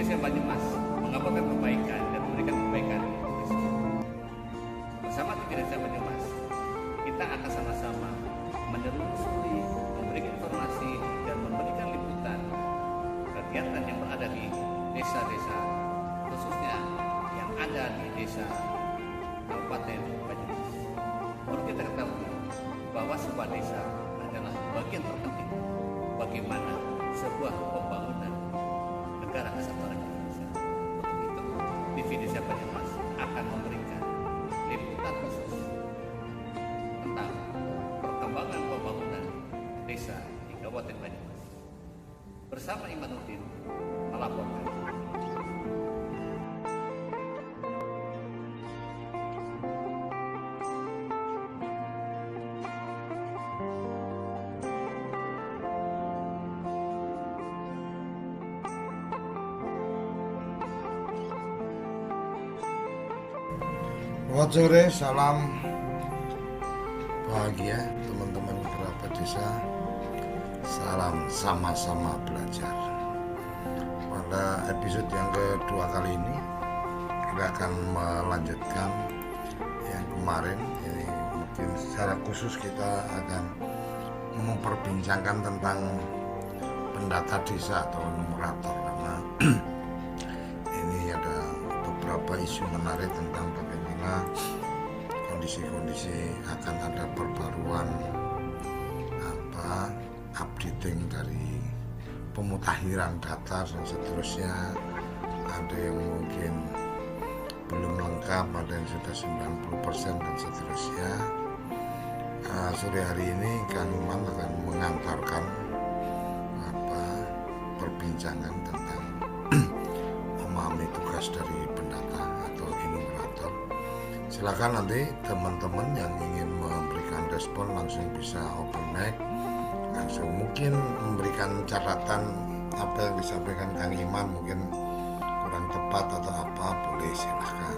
Desa Banyumas mengabarkan kebaikan dan memberikan kebaikan untuk desa. Bersama di Desa Banyumas, kita akan sama-sama menelusuri, memberikan informasi dan memberikan liputan kegiatan yang berada di desa-desa, khususnya yang ada di desa Kabupaten Banyumas. Perlu kita ketahui bahwa sebuah desa adalah bagian terpenting bagaimana sebuah pembangunan negara kesatuan Indonesia. Untuk itu, TV Desa Banyumas akan memberikan liputan khusus tentang perkembangan pembangunan desa di Kabupaten Banyumas. Bersama Imanuddin melaporkan. Selamat sore, salam bahagia teman-teman kerabat desa. Salam sama-sama belajar. Pada episode yang kedua kali ini kita akan melanjutkan yang kemarin. Ini mungkin secara khusus kita akan memperbincangkan tentang pendata desa atau numerator, karena ini ada beberapa isu menarik tentang bagaimana kondisi-kondisi akan ada perbaruan updating dari pemutakhiran data dan seterusnya. Ada yang mungkin belum lengkap, ada yang sudah 90% dan seterusnya. Sore hari ini Kang Iman akan mengantarkan perbincangan tentang memahami tugas dari pendata atau enumerator. Silakan nanti teman-teman yang ingin memberikan respon langsung bisa open mic, langsung mungkin memberikan catatan apa yang disampaikan Kang Iman mungkin kurang tepat atau apa, boleh silahkan.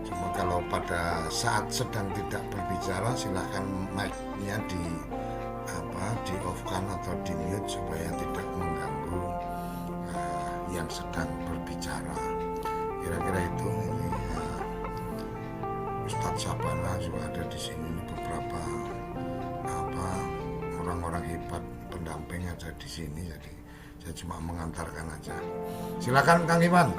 Cuma kalau pada saat sedang tidak berbicara silahkan mic-nya di off-kan atau di mute supaya tidak mengganggu yang sedang berbicara. Kira-kira itu. Ini Ustadz Sabana juga ada di sini, beberapa orang-orang hebat pendamping ada di sini, jadi saya cuma mengantarkan aja. Silakan Kang Iman.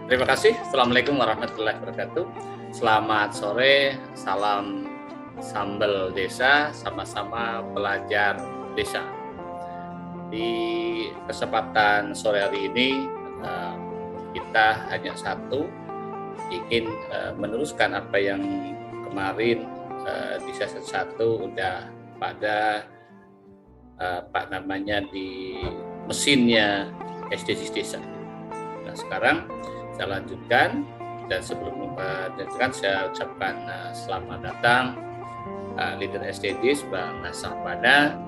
Terima kasih. Assalamualaikum warahmatullahi wabarakatuh. Selamat sore, salam sambal desa, sama-sama belajar desa. Di kesempatan sore hari ini kita hanya satu, ingin meneruskan apa yang kemarin di season 1 udah pada di mesinnya SDGs desa. Nah, sekarang saya lanjutkan, dan sebelum lanjutkan saya ucapkan selamat datang leader SDGs Bang Sabana,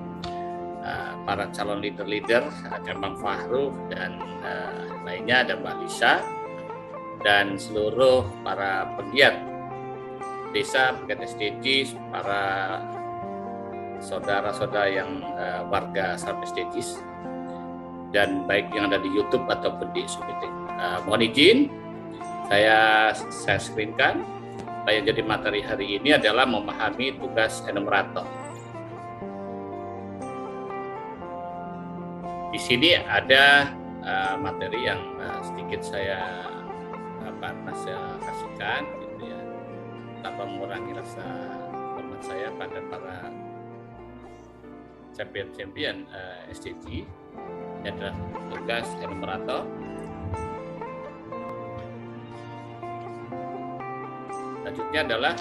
para calon leader ada Bang Fahru dan lainnya ada Mbak Lisa, dan seluruh para pegiat desa, pegiat SDGs, para saudara-saudara yang warga Sarap SDGs, dan baik yang ada di YouTube ataupun di Submeeting. Mohon izin, saya screenkan. Yang jadi materi hari ini adalah memahami tugas enumerator. Di sini ada materi yang sedikit saya kasihkan, gitu ya, tanpa mengurangi rasa hormat saya pada para champion SDG. Ini adalah tugas enumerator. Selanjutnya adalah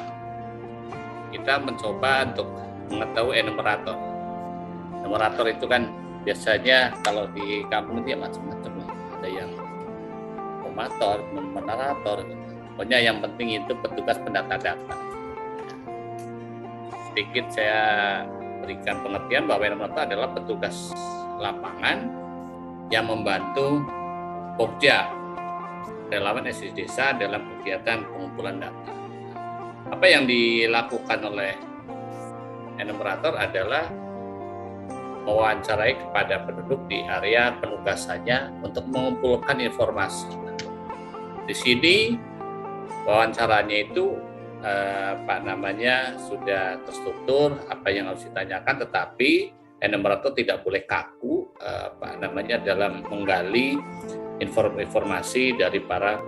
kita mencoba untuk mengetahui enumerator. Enumerator itu kan biasanya kalau di kampung dia macam-macam lah. Ada yang formator, moderator. Pokoknya yang penting itu petugas pendata data. Sedikit saya berikan pengertian bahwa moderator adalah petugas lapangan yang membantu Pokja, relawan SDGs Desa dalam kegiatan pengumpulan data. Apa yang dilakukan oleh enumerator adalah mewawancarai kepada penduduk di area penugasannya untuk mengumpulkan informasi. Di sini wawancaranya itu sudah terstruktur apa yang harus ditanyakan, tetapi enumerator tidak boleh kaku dalam menggali informasi dari para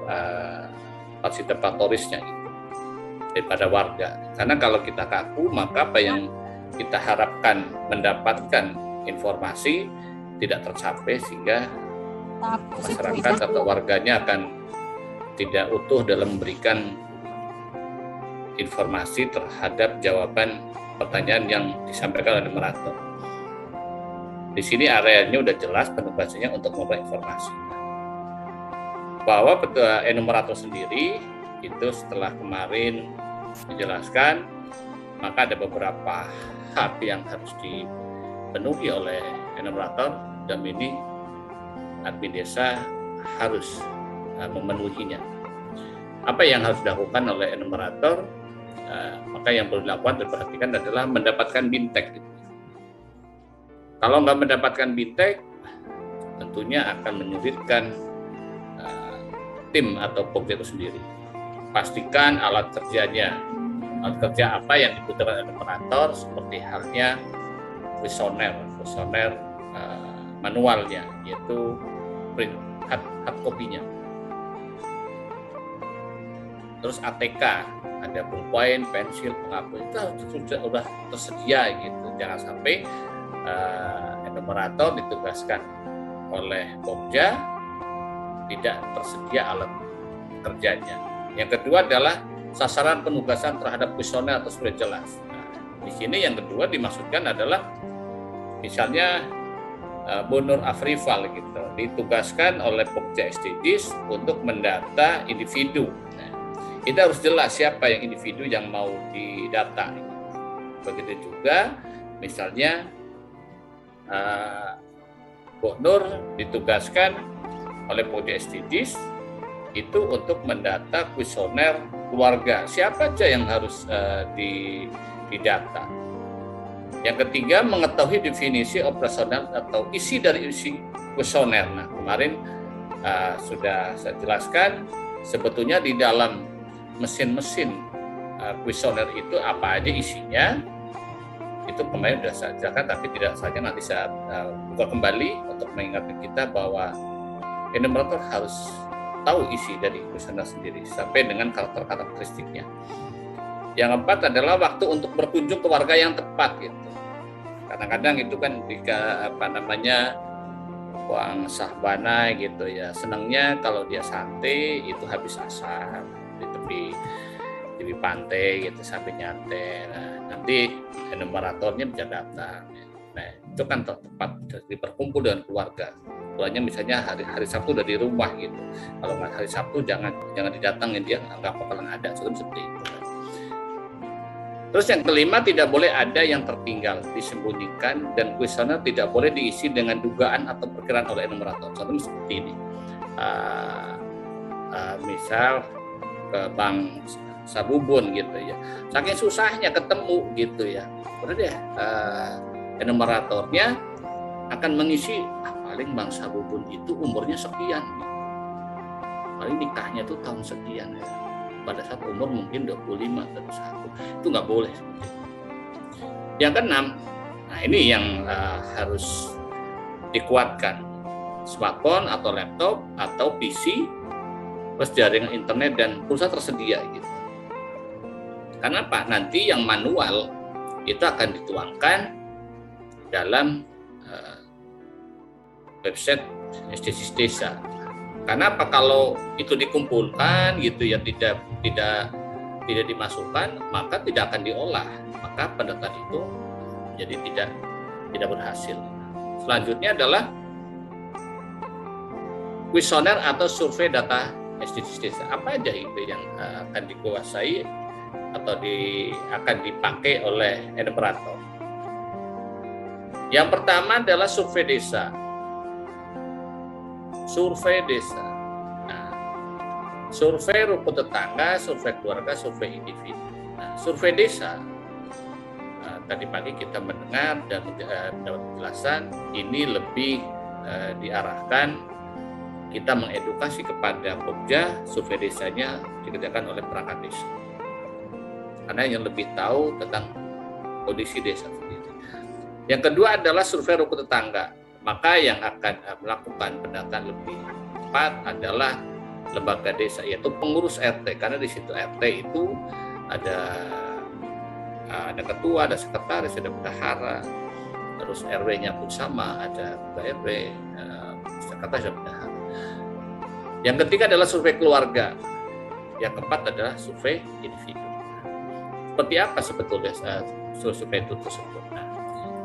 partisipatorisnya itu, daripada warga. Karena kalau kita kaku, maka apa yang kita harapkan mendapatkan informasi tidak tercapai, sehingga masyarakat atau warganya akan tidak utuh dalam memberikan informasi terhadap jawaban pertanyaan yang disampaikan oleh enumerator. Di sini areanya udah jelas penugasannya untuk memberikan informasi. Bahwa enumerator sendiri itu setelah kemarin dijelaskan, maka ada beberapa hal yang harus dipenuhi oleh enumerator, dan ini admin desa harus memenuhinya. Apa yang harus dilakukan oleh enumerator? Maka yang perlu dilakukan dan diperhatikan adalah mendapatkan bintek. Kalau nggak mendapatkan bintek, tentunya akan menyulitkan tim atau Pokja itu sendiri. Pastikan alat kerjanya, alat kerja apa yang dibutuhkan enumerator, seperti halnya kuesioner manualnya, yaitu print hard copy-nya. Terus ATK, ada pulpen, pensil, penghapus, itu sudah tersedia gitu. Jangan sampai enumerator ditugaskan oleh Pokja tidak tersedia alat kerjanya. Yang kedua adalah sasaran penugasan terhadap kuesioner atau sudah jelas. Nah, di sini yang kedua dimaksudkan adalah misalnya Bu Nur Afrival gitu, ditugaskan oleh Pokja SDGs untuk mendata individu. Nah, itu harus jelas siapa yang individu yang mau didata. Begitu juga misalnya Bu Nur ditugaskan oleh Pokja SDGs itu untuk mendata kuesioner keluarga. Siapa aja yang harus didata. Yang ketiga, mengetahui definisi operasional atau isi dari isi kuesioner. Nah, kemarin sudah saya jelaskan, sebetulnya di dalam mesin-mesin kuesioner itu apa aja isinya. Itu kemarin sudah saya jelaskan, tapi tidak saja nanti saya buka kembali untuk mengingatkan kita bahwa enumerator harus tahu isi dari kuesioner sendiri sampai dengan karakteristiknya. Yang keempat adalah waktu untuk berkunjung ke warga yang tepat gitu. Kadang-kadang itu kan jika uang sahbana gitu ya, senangnya kalau dia santai itu habis asar di tepi pantai gitu sampai nyantai. Nah, nanti enumeratornya bisa datang. Nah, itu kan tepat berkumpul dengan keluarga. Keluarnya misalnya hari Sabtu udah di rumah gitu. Kalau nggak hari Sabtu jangan didatangin, dia nggak bakalan ada. Seperti itu. Terus yang kelima, tidak boleh ada yang tertinggal, disembunyikan, dan kuesioner tidak boleh diisi dengan dugaan atau perkiraan oleh enumerator. Contohnya seperti ini. Misal ke Bank Sabubun gitu ya. Saking susahnya ketemu gitu ya. Udah deh, enumeratornya akan mengisi paling Bank Sabubun itu umurnya sekian. Paling nikahnya tuh tahun sekian ya. Pada saat umur mungkin 25 atau 21, itu nggak boleh. Yang keenam, nah ini yang harus dikuatkan, smartphone atau laptop atau PC plus jaringan internet dan pulsa tersedia gitu. Karena apa? Nanti yang manual itu akan dituangkan dalam website SDGs Desa. Karena apa? Kalau itu dikumpulkan gitu ya, tidak dimasukkan, maka tidak akan diolah, maka pendataan itu jadi tidak berhasil. Selanjutnya adalah kuesioner atau survei data SDGs desa. Apa aja itu yang akan dikuasai atau akan dipakai oleh enumerator? Yang pertama adalah survei desa. Survei desa. Nah, survei rumput tetangga, survei keluarga, survei individu. Nah, survei desa. Tadi pagi kita mendengar dan mendapat penjelasan, ini lebih diarahkan kita mengedukasi kepada Pokja, survei desanya dikerjakan oleh perangkat desa. Karena yang lebih tahu tentang kondisi desa sendiri. Yang kedua adalah survei rumput tetangga. Maka yang akan melakukan pendataan lebih tepat adalah lembaga desa, yaitu pengurus RT. Karena di situ RT itu ada ketua, ada sekretaris, ada bendahara, terus RW-nya pun sama, ada ketua RW, sekretaris, dan bendahara. Yang ketiga adalah survei keluarga. Yang keempat adalah survei individu. Seperti apa sebetulnya survei itu tersebut? Nah,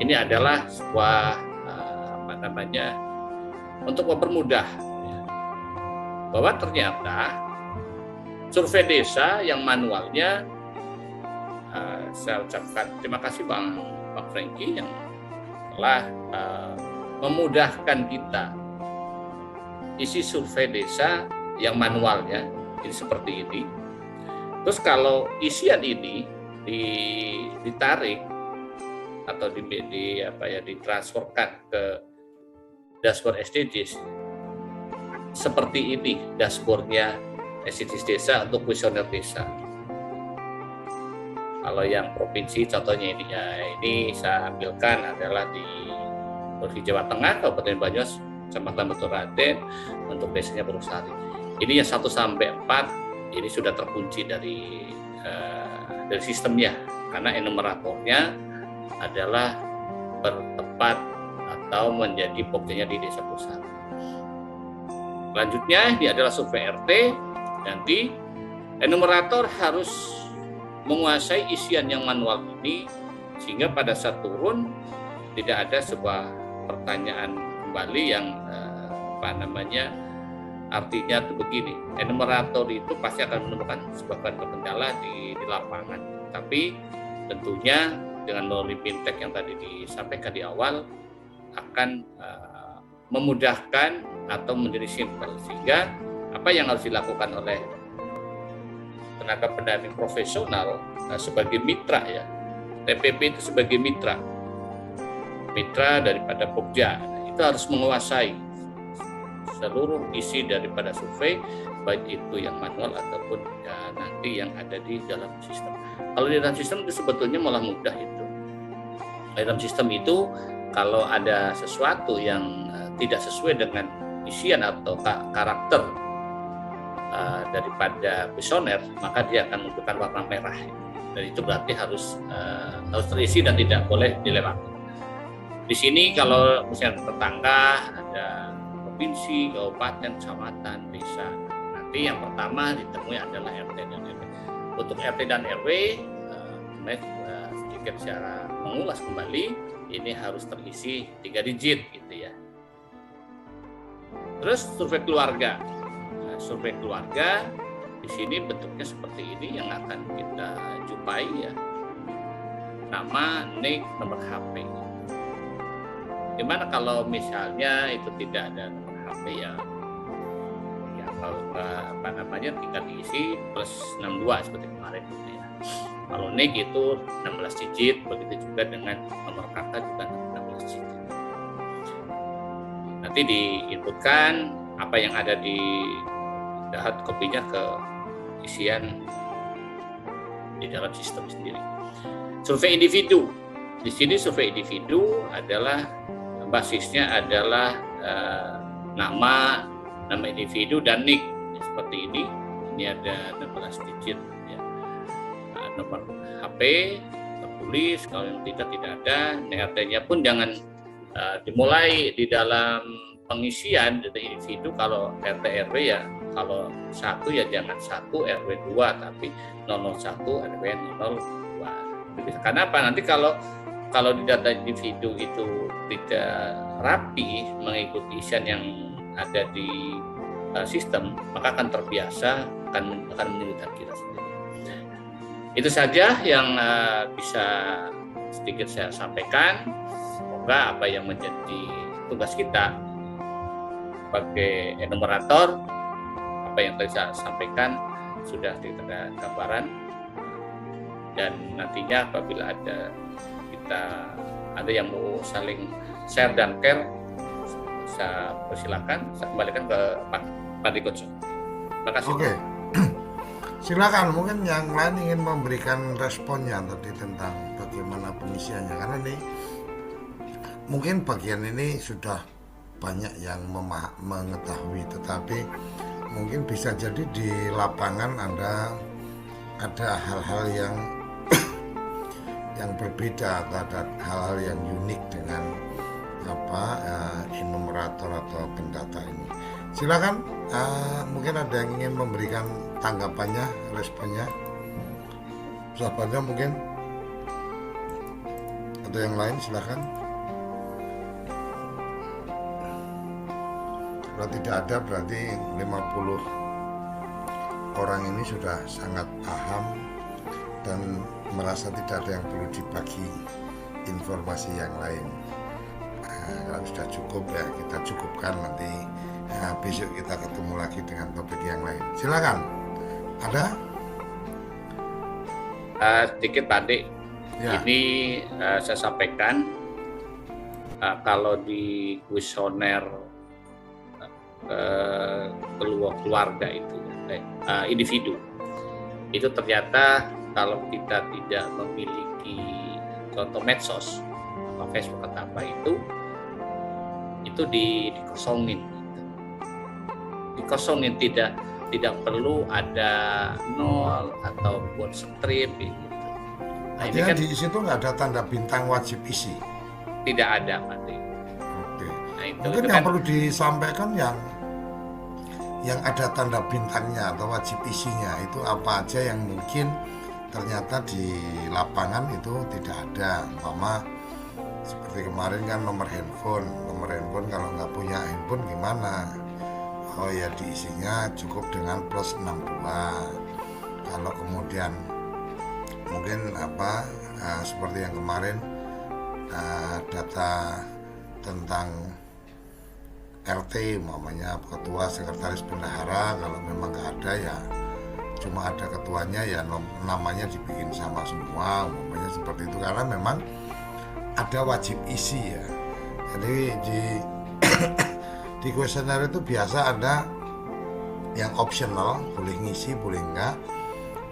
ini adalah sebuah untuk mempermudah bahwa ternyata survei desa yang manualnya, saya ucapkan terima kasih Bang Franky yang telah memudahkan kita isi survei desa yang manualnya ini seperti ini. Terus kalau isian ini ditarik atau ditransferkan ke dashboard SDGs, seperti ini dashboardnya SDGs desa untuk kuesioner desa. Kalau yang provinsi contohnya ini, ini saya ambilkan adalah di Provinsi Jawa Tengah, Kabupaten Banyumas, Kecamatan Batu Raden, untuk desanya Purwosari. Ini yang 1 sampai 4 ini sudah terkunci dari sistemnya, karena enumeratornya adalah bertempat atau menjadi pokoknya di desa Purwosari. Selanjutnya ini adalah survei RT. Nanti enumerator harus menguasai isian yang manual ini sehingga pada saat turun tidak ada sebuah pertanyaan kembali yang artinya itu begini, enumerator itu pasti akan menemukan sebuah kendala di lapangan, tapi tentunya dengan melalui fintech yang tadi disampaikan di awal akan memudahkan atau menjadi simpel, sehingga apa yang harus dilakukan oleh tenaga pendamping profesional sebagai mitra, ya, TPP itu sebagai mitra daripada Pokja, itu harus menguasai seluruh isi daripada survei, baik itu yang manual ataupun nanti yang ada di dalam sistem. Kalau di dalam sistem itu sebetulnya malah mudah itu. Di dalam sistem itu kalau ada sesuatu yang tidak sesuai dengan isian atau karakter daripada kuesioner, maka dia akan menunjukkan warna merah, dan itu berarti harus terisi dan tidak boleh dilewati. Di sini kalau misalnya tetangga ada provinsi, kabupaten, kecamatan, desa, nanti yang pertama ditemui adalah RT dan RW. Untuk RT dan RW, sedikit secara mengulas kembali, ini harus terisi 3 digit gitu ya. Terus survei keluarga. Survei keluarga di sini bentuknya seperti ini yang akan kita jumpai, ya. Nama, nik, nomor HP. Gimana kalau misalnya itu tidak ada nomor HP, ya kalau tinggal diisi plus 62 seperti kemarin gitu ya. Kalau nik itu 16 digit, begitu juga dengan nomor kakak juga 16 digit. Nanti diinputkan apa yang ada di hard copy-nya ke isian di dalam sistem sendiri. Survei individu. Di sini survei individu adalah basisnya adalah nama individu dan nik, ya, seperti ini. Ini ada 16 digit, ya. Nomor HP tertulis, kalau yang tidak ada. RT-nya pun jangan dimulai di dalam pengisian dari individu. Kalau RT RW, ya kalau 1 ya jangan 1 RW 2, tapi 001 RW 02. Karena apa? Nanti kalau kalau di data individu itu tidak rapi mengikuti isian yang ada di sistem, maka akan terbiasa, akan menyulitkan kita sendiri. Itu saja yang bisa sedikit saya sampaikan. Semoga apa yang menjadi tugas kita sebagai enumerator, apa yang tadi saya sampaikan sudah diberikan gambaran, dan nantinya apabila ada yang mau saling share dan care, saya persilakan, saya kembalikan ke Pak Dikotso. Terima kasih. Oke. Silakan, mungkin yang lain ingin memberikan responnya tadi tentang bagaimana pengisiannya, karena ini mungkin bagian ini sudah banyak yang mengetahui, tetapi mungkin bisa jadi di lapangan ada hal-hal yang berbeda, ada hal-hal yang unik dengan enumerator atau pendata ini. Silakan, mungkin ada yang ingin memberikan tanggapannya, responnya, sahabatnya mungkin ada yang lain, silakan. Kalau tidak ada, berarti 50 orang ini sudah sangat paham dan merasa tidak ada yang perlu dibagi informasi yang lain. Kalau sudah cukup ya kita cukupkan, nanti besok kita ketemu lagi dengan topik yang lain. Silakan. Ada? Sedikit Pak Dik, ya. Ini saya sampaikan kalau di kuesioner keluarga itu individu itu ternyata kalau kita tidak memiliki contoh medsos atau Facebook atau apa itu dikosongin, tidak perlu ada nol ataupun strip gitu. Nah, ini kan di situ nggak ada tanda bintang wajib isi, tidak ada Pak. Oke. Nah, mungkin yang perlu disampaikan yang ada tanda bintangnya atau wajib isinya itu apa aja yang mungkin ternyata di lapangan itu tidak ada. Umpama seperti kemarin kan nomor handphone kalau nggak punya handphone gimana? Oh ya, diisinya cukup dengan plus 62. Kalau kemudian mungkin seperti yang kemarin data tentang RT, umpamanya ketua, sekretaris, bendahara, kalau memang nggak ada ya cuma ada ketuanya, ya namanya dibikin sama semua, umpamanya seperti itu, karena memang ada wajib isi ya. Jadi di kuesioner itu biasa ada yang optional, boleh ngisi boleh enggak,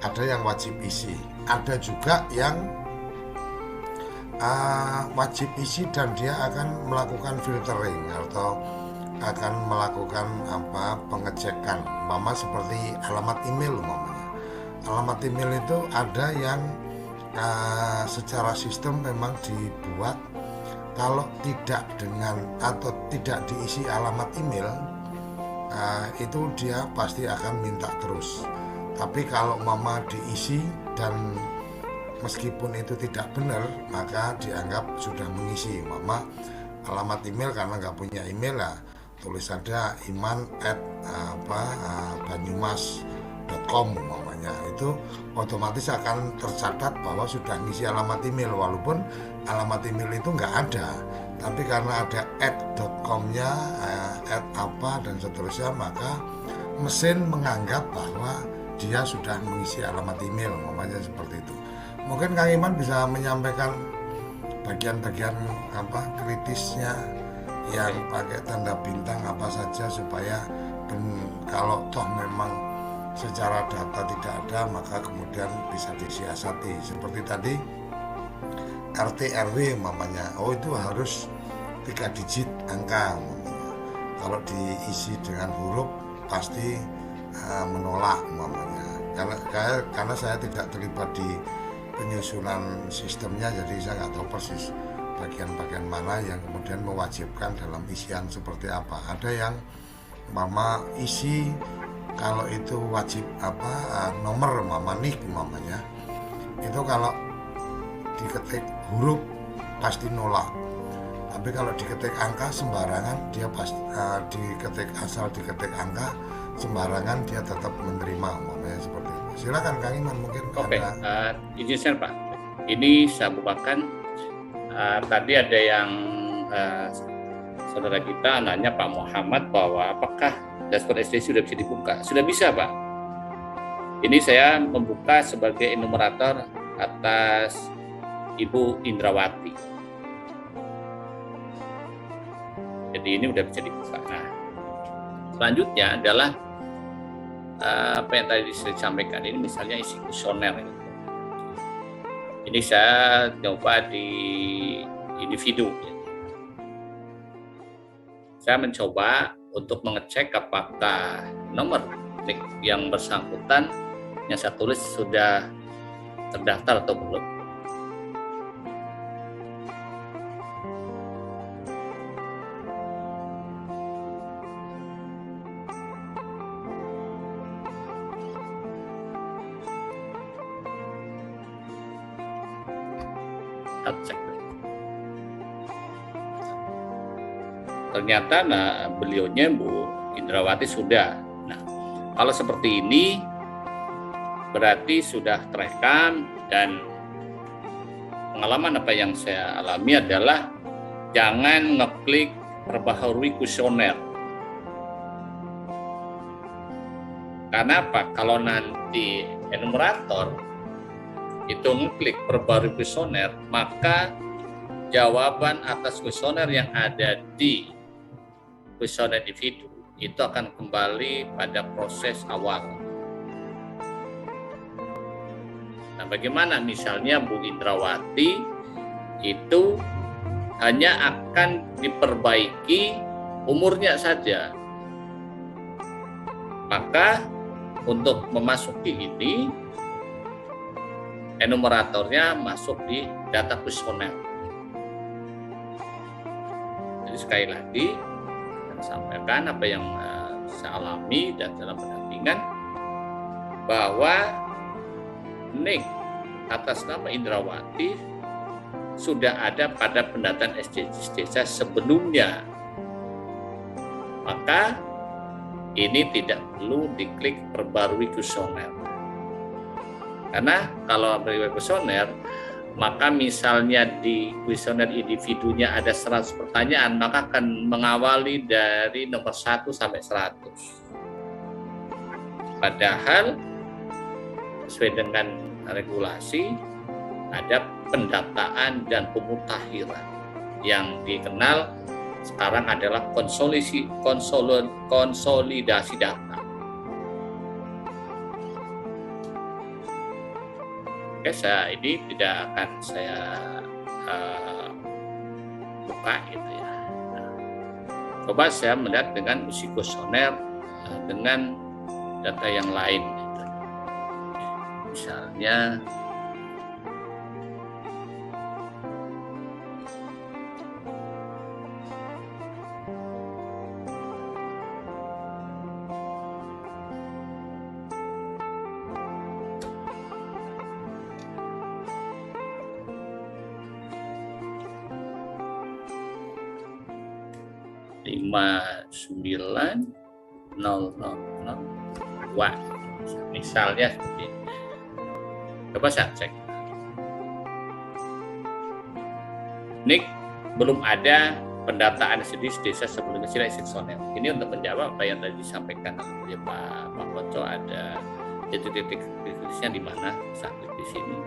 ada yang wajib isi, ada juga yang wajib isi dan dia akan melakukan filtering atau akan melakukan pengecekan, umpama seperti alamat email. Umpamanya alamat email itu ada yang secara sistem memang dibuat kalau tidak diisi alamat email, itu dia pasti akan minta terus. Tapi kalau mama diisi dan meskipun itu tidak benar, maka dianggap sudah mengisi. Mama alamat email karena nggak punya email lah, tulis saja iman@banyumas.com umpamanya, itu otomatis akan tercatat bahwa sudah ngisi alamat email, walaupun alamat email itu nggak ada, tapi karena ada @.com-nya, dan seterusnya, maka mesin menganggap bahwa dia sudah mengisi alamat email, umpamanya seperti itu. Mungkin Kang Iman bisa menyampaikan bagian-bagian kritisnya yang pakai tanda bintang apa saja, supaya kalau toh memang secara data tidak ada, maka kemudian bisa disiasati. Seperti tadi RT RW umpamanya, itu harus 3 digit angka umpamanya. Kalau diisi dengan huruf pasti menolak umpamanya. Karena saya tidak terlibat di penyusunan sistemnya, jadi saya nggak tahu persis bagian-bagian mana yang kemudian mewajibkan dalam isian seperti apa. Ada yang mama isi kalau itu wajib nomor nik umpamanya, itu kalau diketik huruf pasti nolak. Tapi kalau diketik angka sembarangan, dia pasti diketik angka sembarangan, dia tetap menerima, umpamanya seperti itu. Silakan Kang Iman, mungkin Oke, ada. izin saya Pak. Ini saya bukakan. Tadi ada yang saudara kita nanya Pak Muhammad bahwa apakah dashboard SD sudah bisa dibuka? Sudah bisa Pak. Ini saya membuka sebagai enumerator atas Ibu Indrawati. Jadi ini udah bisa dibuka. Nah, selanjutnya adalah apa yang tadi saya sampaikan ini, misalnya isi kuesioner. Ini saya coba di individu. Saya mencoba untuk mengecek apakah nomor yang bersangkutan yang saya tulis sudah terdaftar atau belum. Kita cek. Ternyata beliaunya Bu Indrawati sudah. Nah, kalau seperti ini berarti sudah terekam, dan pengalaman apa yang saya alami adalah jangan ngeklik perbaharui kuesioner. Karena apa? Kalau nanti enumerator itu ngeklik perbaharui kuesioner, maka jawaban atas kuesioner yang ada di kuesioner individu itu akan kembali pada proses awal. Nah, bagaimana misalnya Bu Indrawati itu hanya akan diperbaiki umurnya saja. Maka untuk memasuki ini, enumeratornya masuk di data kuesioner. Jadi sekali lagi, saya sampaikan apa yang saya alami dan dalam pendampingan, bahwa NIK atas nama Indrawati sudah ada pada pendataan SDGs desa sebelumnya. Maka ini tidak perlu diklik perbarui kuesioner. Karena kalau perbarui kuesioner, maka misalnya di kuesioner individunya ada 100 pertanyaan, maka akan mengawali dari nomor 1 sampai 100. Padahal sesuai dengan regulasi ada pendataan dan pemutakhiran yang dikenal sekarang adalah konsolidasi data. Oke, ini tidak akan saya buka gitu ya. Nah, coba saya melihat dengan isi kuesioner dengan data yang lain. Gitu. Misalnya misalnya seperti ini. Coba saya cek. NIK belum ada pendataan SDGs desa sebelumnya, sila kuesioner. Ini untuk menjawab apa yang tadi disampaikan oleh Pak Koco, ada titik-titik kritisnya di mana saat di sini.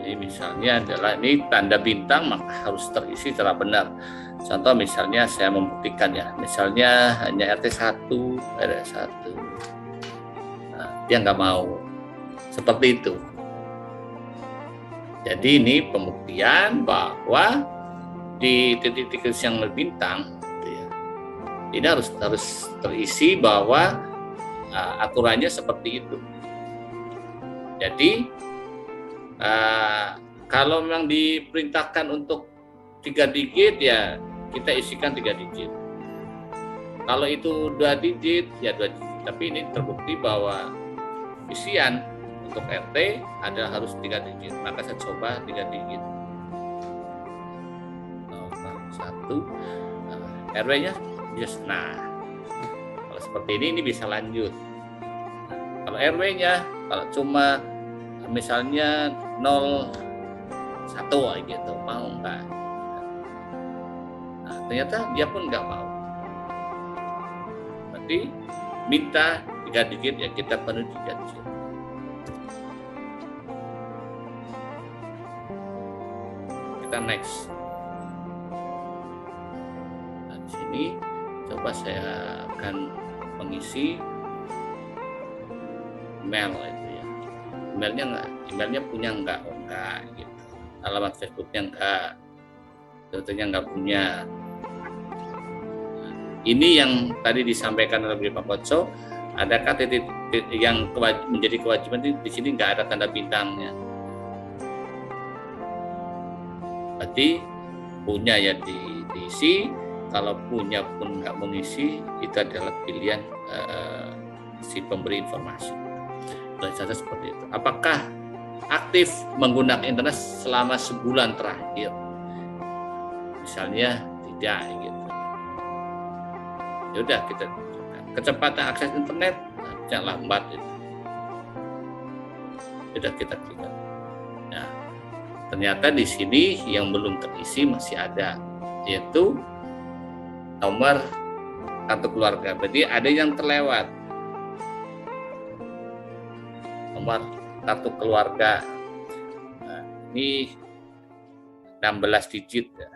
Ini misalnya adalah ini tanda bintang, maka harus terisi secara benar. Contoh misalnya saya membuktikan ya, misalnya hanya RT 1, RW 1. Nah, dia nggak mau. Seperti itu. Jadi ini pembuktian bahwa di titik-titik yang berbintang, ya, ini harus terisi bahwa aturannya seperti itu. Jadi kalau memang diperintahkan untuk 3 digit ya kita isikan 3 digit. Kalau itu 2 digit ya 2 digit. Tapi ini terbukti bahwa isian untuk RT ada harus 3 digit, maka saya coba 3 digit. 1 RW-nya just. Nah, kalau seperti ini bisa lanjut. Kalau RW-nya kalau cuma misalnya 01 gitu, mau enggak? Nah, ternyata dia pun enggak mau. Berarti minta 3 digit, ya kita penuhi 3 digit. Kita next. Nah, di sini coba saya akan mengisi email itu ya. Emailnya punya enggak? Oh, enggak gitu. Alamat Facebooknya enggak. Tentunya enggak punya. Ini yang tadi disampaikan oleh Pak Koco, adakah titik yang menjadi kewajiban di sini enggak ada tanda bintangnya. Berarti punya ya diisi, kalau punya pun nggak mengisi, itu adalah pilihan si pemberi informasi. Saja seperti itu. Apakah aktif menggunakan internet selama sebulan terakhir? Misalnya tidak gitu. Ya udah kita kecepatan akses internet jangan lambat itu. Sudah kita klik. Nah, ternyata di sini yang belum terisi masih ada, yaitu nomor kartu keluarga. Berarti ada yang terlewat. Nomor kartu keluarga. Nah, ini 16 digit ya.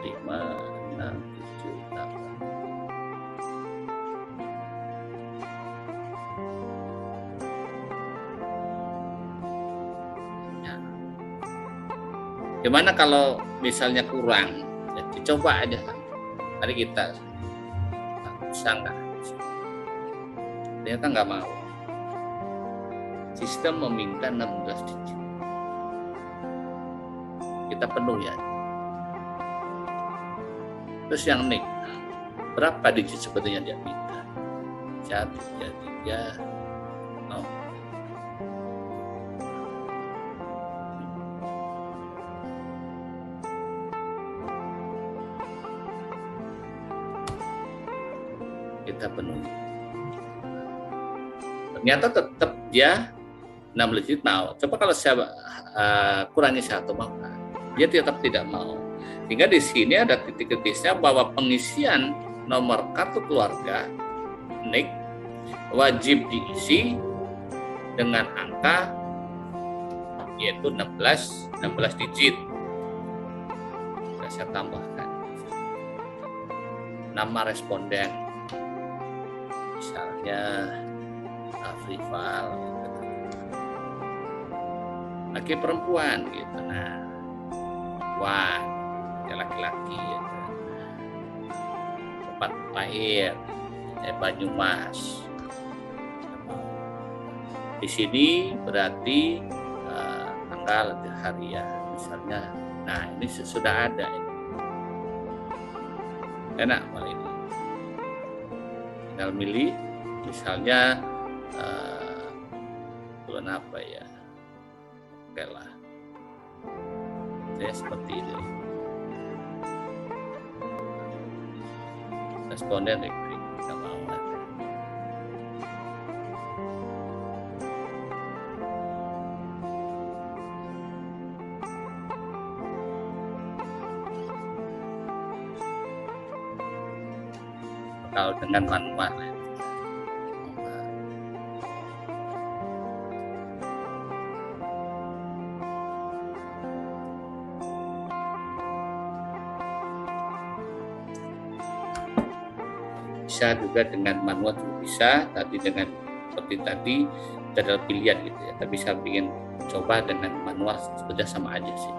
5, 6, 7, 8. Ya. Gimana kalau misalnya kurang? Ya, dicoba aja. Mari kita bisa nggak? Ternyata nggak mau. Sistem meminta 16 digit. Kita penuh ya. Terus yang NIK, berapa digit sebetulnya dia minta? 1, 2, 3, 0. Kita penuhi. Ternyata tetap dia 16 digit mau. Coba kalau saya kurangi 1 mau, dia tetap tidak mau. Sehingga di sini ada titik kritisnya bahwa pengisian nomor kartu keluarga NIK wajib diisi dengan angka yaitu 16 digit. Saya tambahkan nama responden, misalnya Afrival, laki perempuan gitu. Nah, wah, ya laki-laki gitu. Tempat lahir Banyumas. Di sini berarti tanggal hari ya, misalnya. Nah, ini sudah ada ini. Enak malah ini. Tinggal milih, misalnya bulan apa ya? Oke lah. Saya seperti ini. Responden rekrik kita mau ada. Kalau dengan manual ya. Bisa juga dengan manual juga bisa, tapi dengan seperti tadi itu adalah pilihan gitu ya. Tapi saya ingin coba dengan manual sudah sama aja sih.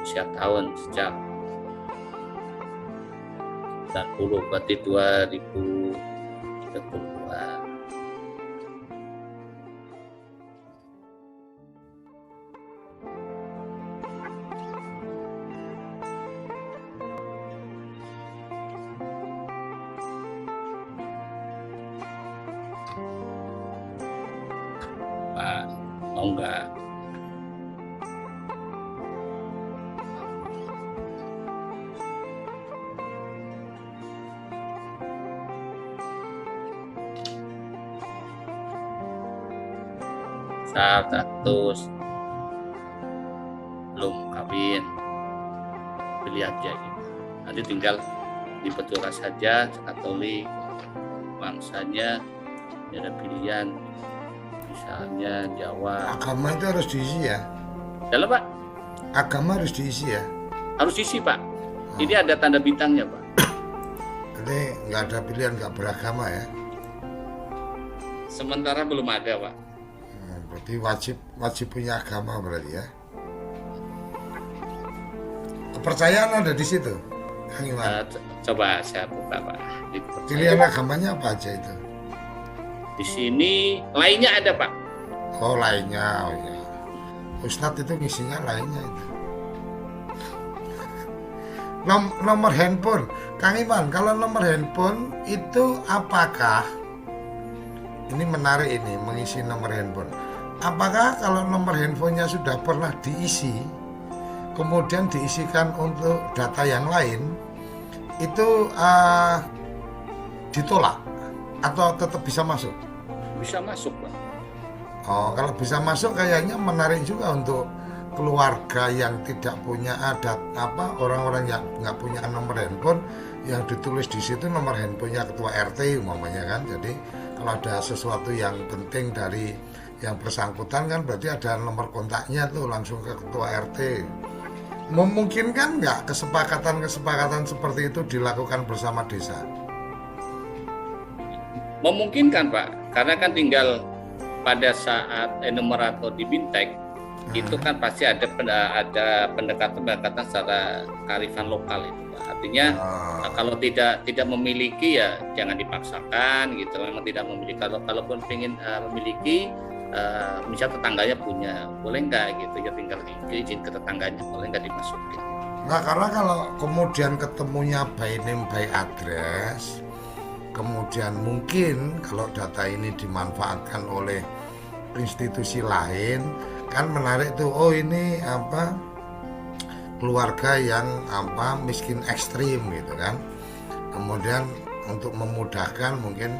Usia tahun sejak 90 berarti 2032. Oh enggak. Status belum kawin, pilih aja gitu. Nanti tinggal dibetulkan saja Katolik, bangsanya ada pilihan, misalnya Jawa. Agama itu harus diisi ya? Dalam Pak? Agama harus diisi ya? Harus isi Pak. Ini ada tanda bintangnya Pak. Jadi nggak ada pilihan nggak beragama ya? Sementara belum ada Pak. Berarti wajib punya agama berarti ya? Kepercayaan ada di situ, Kang Iwan. Coba saya buka Pak. Pilihan agamanya apa aja itu? Di sini lainnya ada Pak. Oh lainnya, oh ya. Ustadz itu ngisinya lainnya itu. Nomor handphone, Kang Iwan, kalau nomor handphone itu apakah, ini menarik ini, mengisi nomor handphone. Apakah kalau nomor handphonenya sudah pernah diisi, kemudian diisikan untuk data yang lain, itu ditolak atau tetap bisa masuk? Bisa masuk Pak. Oh, kalau bisa masuk kayaknya menarik juga untuk keluarga yang tidak punya adat orang-orang yang nggak punya nomor handphone, yang ditulis di situ nomor handphonenya ketua RT umpamanya kan. Jadi kalau ada sesuatu yang penting dari yang bersangkutan kan berarti ada nomor kontaknya tuh langsung ke ketua RT. Memungkinkan nggak kesepakatan seperti itu dilakukan bersama desa? Memungkinkan Pak, karena kan tinggal pada saat enumerator di Bintek itu kan pasti ada pendekatan secara kearifan lokal itu Pak. Artinya kalau tidak memiliki ya jangan dipaksakan gitu. Memang tidak memiliki, kalaupun ingin memiliki, misal tetangganya punya, boleh nggak gitu ya, tinggal izin ke tetangganya, boleh nggak dimasukin. Nah, karena kalau kemudian ketemunya by name by address, kemudian mungkin kalau data ini dimanfaatkan oleh institusi lain, kan menarik tuh, oh ini keluarga yang miskin ekstrim gitu kan. Kemudian untuk memudahkan mungkin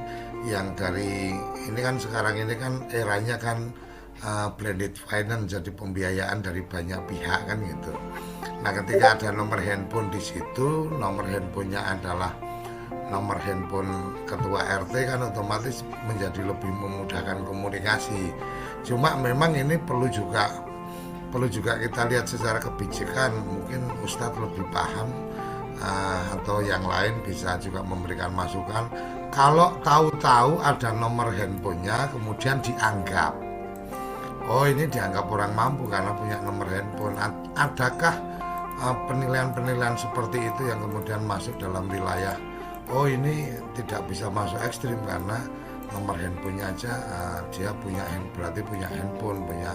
yang dari ini kan sekarang ini kan eranya kan blended finance, jadi pembiayaan dari banyak pihak kan gitu. Nah, ketika ada nomor handphone di situ, nomor handphonenya adalah nomor handphone ketua RT kan otomatis menjadi lebih memudahkan komunikasi. Cuma memang ini perlu juga kita lihat secara kebijakan, mungkin Ustadz lebih paham atau yang lain bisa juga memberikan masukan. Kalau tahu-tahu ada nomor handphonenya kemudian dianggap, oh ini dianggap orang mampu karena punya nomor handphone, adakah penilaian-penilaian seperti itu yang kemudian masuk dalam wilayah, oh ini tidak bisa masuk ekstrim karena nomor handphonenya aja dia berarti punya handphone, punya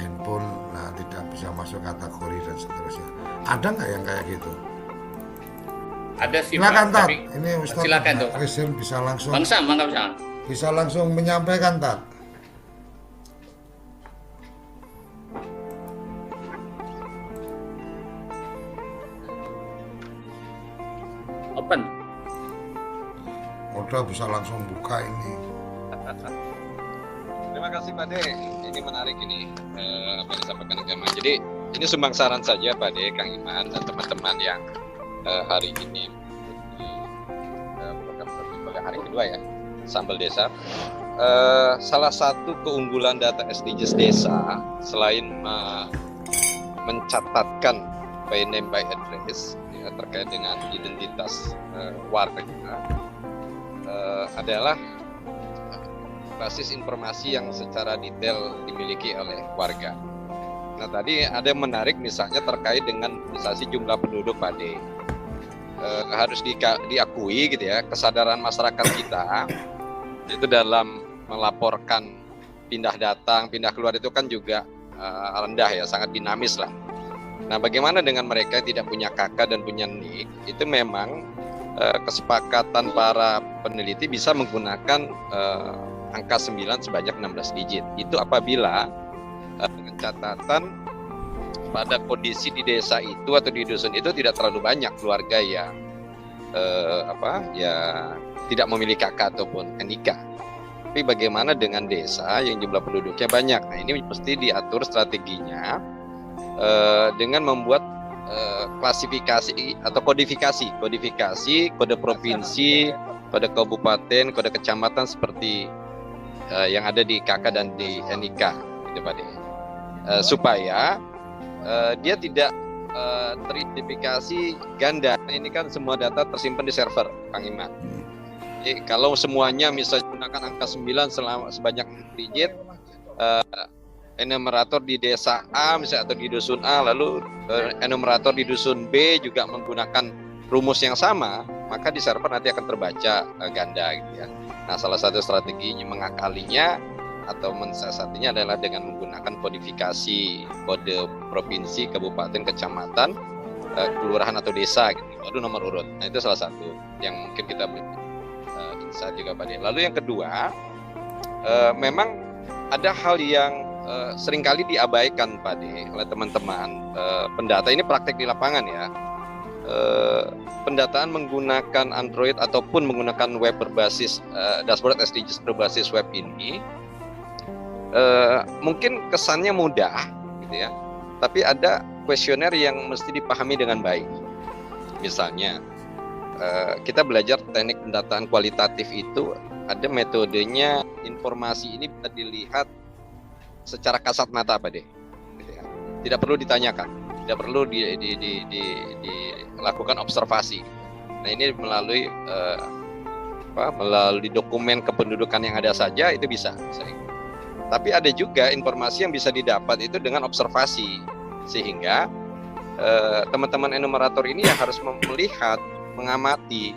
handphone, nah tidak bisa masuk kategori dan seterusnya. Ada nggak yang kayak gitu? Ada sih silakan Pak, Tat, ini Ustadz silakan tuh Rizal bisa langsung bisa langsung menyampaikan Tat. Open. Udah bisa langsung buka ini. Terima kasih Pak De, ini menarik ini apa yang disampaikan agama. Jadi ini sumbang saran saja Pak De, Kang Iman dan teman-teman yang hari ini program pada hari kedua ya, Sambal Desa. Salah satu keunggulan data SDGs desa selain mencatatkan by name by address ya, terkait dengan identitas warga adalah basis informasi yang secara detail dimiliki oleh warga. Nah tadi ada yang menarik misalnya terkait dengan mobilisasi jumlah penduduk Pak De. Harus diakui gitu ya, kesadaran masyarakat kita itu dalam melaporkan pindah datang, pindah keluar itu kan juga rendah ya, sangat dinamis lah. Nah bagaimana dengan mereka yang tidak punya KK dan punya NIK, itu memang kesepakatan para peneliti bisa menggunakan angka 9 sebanyak 16 digit. Itu apabila dengan catatan pada kondisi di desa itu atau di dusun itu tidak terlalu banyak keluarga yang tidak memiliki KK ataupun NIK. Tapi bagaimana dengan desa yang jumlah penduduknya banyak? Nah, ini mesti diatur strateginya dengan membuat klasifikasi atau kodifikasi kode provinsi, kode kabupaten, kode kecamatan seperti yang ada di KK dan di NIK, gitu Pak De. Supaya dia tidak teridentifikasi ganda. Ini kan semua data tersimpan di server, Kang Iman. Jadi kalau semuanya misalnya gunakan angka 9 sebanyak 6 digit, enumerator di desa A misalnya atau di dusun A, lalu enumerator di dusun B juga menggunakan rumus yang sama, maka di server nanti akan terbaca ganda gitu ya. Nah, salah satu strateginya mengakalinya atau mensiasatinya adalah dengan menggunakan kodifikasi kode provinsi, kabupaten, kecamatan, kelurahan atau desa gitu, baru nomor urut. Nah, itu salah satu yang mungkin kita insight juga Pak De. Lalu yang kedua, memang ada hal yang seringkali diabaikan Pak De oleh teman-teman pendata. Ini praktek di lapangan ya. Pendataan menggunakan Android ataupun menggunakan web berbasis dashboard SDGs berbasis web ini mungkin kesannya mudah gitu ya, tapi ada kuesioner yang mesti dipahami dengan baik. Misalnya kita belajar teknik pendataan kualitatif itu ada metodenya, informasi ini bisa dilihat secara kasat mata Pak De, gitu ya. Tidak perlu ditanyakan, tidak perlu dilakukan observasi. Nah, ini melalui melalui dokumen kependudukan yang ada saja itu bisa. Tapi ada juga informasi yang bisa didapat itu dengan observasi, sehingga teman-teman enumerator ini yang harus melihat, mengamati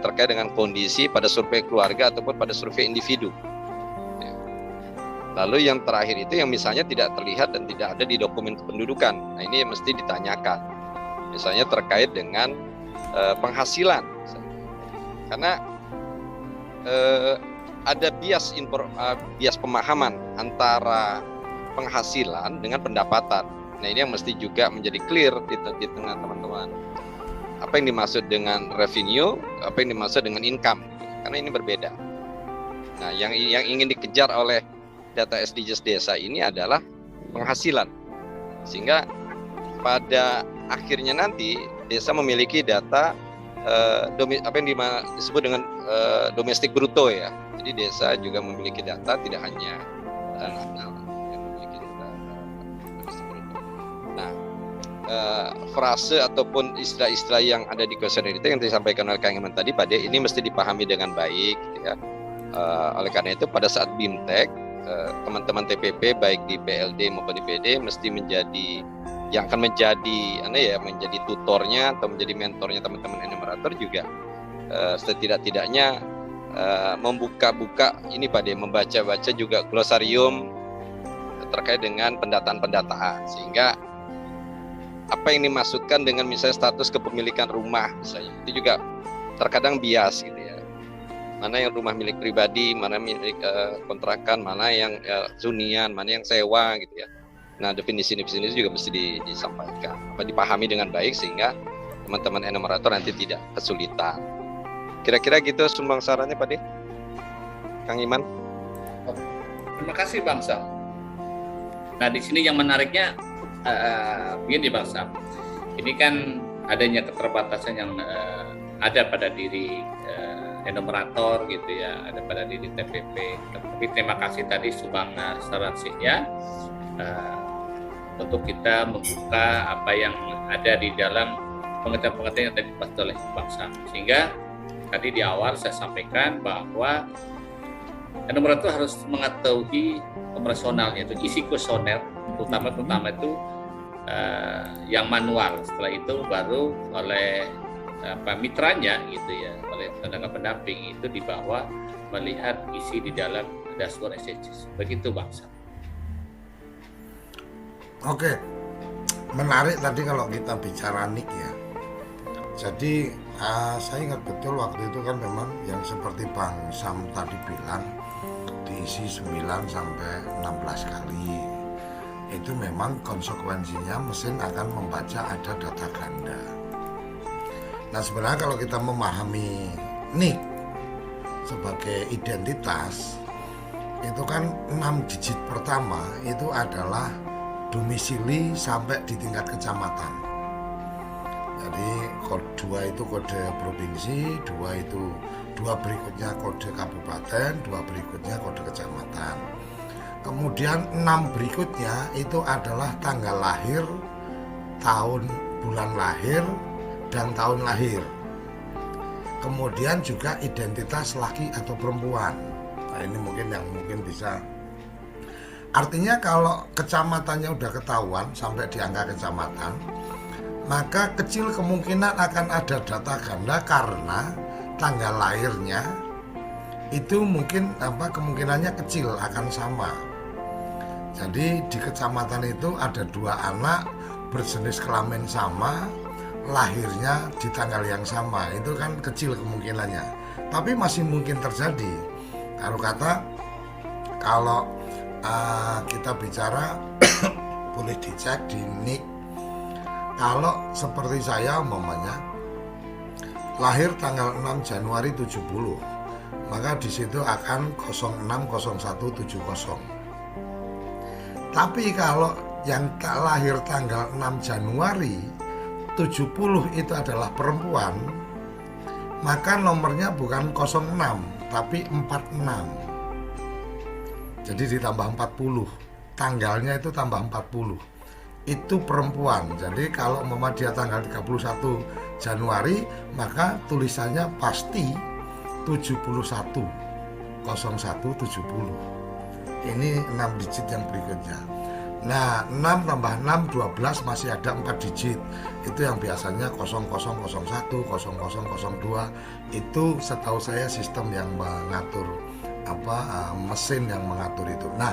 terkait dengan kondisi pada survei keluarga ataupun pada survei individu. Lalu yang terakhir itu yang misalnya tidak terlihat dan tidak ada di dokumen kependudukan. Nah, ini mesti ditanyakan. Misalnya terkait dengan penghasilan. Karena ada bias pemahaman antara penghasilan dengan pendapatan. Nah, ini yang mesti juga menjadi clear di tengah teman-teman. Apa yang dimaksud dengan revenue, apa yang dimaksud dengan income. Karena ini berbeda. Nah, yang ingin dikejar oleh data SDGs desa ini adalah penghasilan. Sehingga pada akhirnya nanti desa memiliki data apa yang disebut dengan domestik bruto ya. Jadi desa juga memiliki data, tidak hanya nasional yang memiliki data domestik bruto. Nah, frase ataupun istilah-istilah yang ada di kuesioner itu yang disampaikan oleh Kang Iman tadi, Pak De, ini mesti dipahami dengan baik, gitu ya. Oleh karena itu pada saat BIMTEK, teman-teman TPP baik di PLD maupun di PD mesti menjadi yang akan menjadi tutornya atau menjadi mentornya teman-teman enumerator juga setidak-tidaknya membuka-buka ini Pak De, membaca-baca juga glosarium terkait dengan pendataan-pendataan, sehingga apa yang dimaksudkan dengan misalnya status kepemilikan rumah misalnya itu juga terkadang bias gitu ya. Mana yang rumah milik pribadi, mana milik kontrakan, mana yang hunian, mana yang sewa gitu ya. Nah, definisi-definisi ini juga mesti disampaikan, dipahami dengan baik sehingga teman-teman enumerator nanti tidak kesulitan. Kira-kira gitu sumbang sarannya Pak De, Kang Iman. Terima kasih Bang Sam. Nah, di sini yang menariknya begini Bang Sam. Ini kan adanya keterbatasan yang ada pada diri enumerator gitu ya, ada pada diri TPP. Tapi terima kasih tadi sumbang sarannya untuk kita membuka apa yang ada di dalam pengertian-pengertian yang tadi dibahas oleh Bang Sam. Sehingga tadi di awal saya sampaikan bahwa enumerator harus mengetahui operasionalnya, itu isi kuesioner, terutama itu yang manual. Setelah itu baru oleh mitranya gitu ya, oleh tenaga pendamping itu dibawa melihat isi di dalam dashboard SDGs. Begitu Bang Sam. Oke, menarik tadi kalau kita bicara NIK ya. Jadi saya ingat betul waktu itu kan memang yang seperti Bang Sam tadi bilang diisi 9 sampai 16 kali. Itu memang konsekuensinya mesin akan membaca ada data ganda. Nah sebenarnya kalau kita memahami NIC sebagai identitas, itu kan 6 digit pertama itu adalah domisili sampai di tingkat kecamatan. Jadi kode 2 itu kode provinsi, 2 berikutnya kode kabupaten, 2 berikutnya kode kecamatan. Kemudian 6 berikutnya itu adalah tanggal lahir, tahun bulan lahir, dan tahun lahir. Kemudian juga identitas laki atau perempuan. Nah ini mungkin bisa. Artinya kalau kecamatannya udah ketahuan sampai di angka kecamatan, maka kecil kemungkinan akan ada data ganda karena tanggal lahirnya itu mungkin kemungkinannya kecil akan sama. Jadi di kecamatan itu ada 2 anak berjenis kelamin sama, lahirnya di tanggal yang sama, itu kan kecil kemungkinannya. Tapi masih mungkin terjadi. Kalau kita bicara boleh dicek di NIC. Kalau seperti saya umpamanya lahir tanggal 6 Januari 70, maka di situ akan 060170. Tapi kalau yang lahir tanggal 6 Januari 70 itu adalah perempuan, maka nomornya bukan 06 tapi 46. Jadi ditambah 40, tanggalnya itu tambah 40. Itu perempuan. Jadi kalau dia tanggal 31 Januari, maka tulisannya pasti 71 0170. Ini 6 digit yang berikutnya. Nah 6 tambah 6 12 masih ada 4 digit. Itu yang biasanya 0001 0002. Itu setahu saya sistem yang mengatur mesin yang mengatur itu. Nah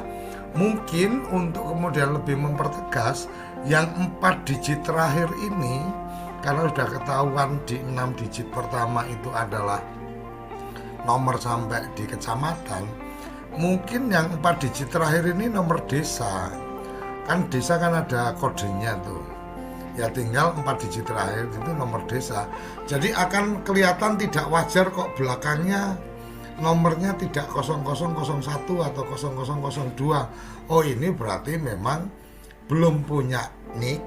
mungkin untuk kemudian lebih mempertegas yang 4 digit terakhir ini, karena sudah ketahuan di 6 digit pertama itu adalah nomor sampai di kecamatan, mungkin yang 4 digit terakhir ini nomor desa. Kan desa kan ada kodenya tuh, ya tinggal 4 digit terakhir itu nomor desa. Jadi akan kelihatan tidak wajar kok belakangnya nomornya tidak 0001 atau 0002. Oh ini berarti memang belum punya NIC,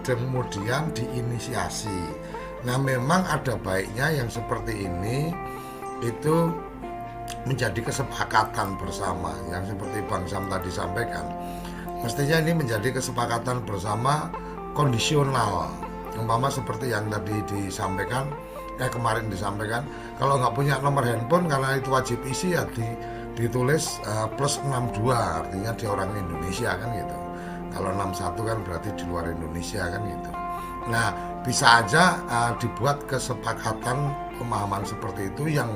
kemudian diinisiasi. Nah memang ada baiknya yang seperti ini itu menjadi kesepakatan bersama, yang seperti Bang Sam tadi sampaikan. Mestinya ini menjadi kesepakatan bersama kondisional, umpama seperti yang tadi disampaikan, kemarin disampaikan, kalau nggak punya nomor handphone karena itu wajib isi ya ditulis plus 62, artinya dia orang Indonesia kan gitu. Kalau 61 kan berarti di luar Indonesia kan gitu. Nah bisa aja dibuat kesepakatan pemahaman seperti itu. Yang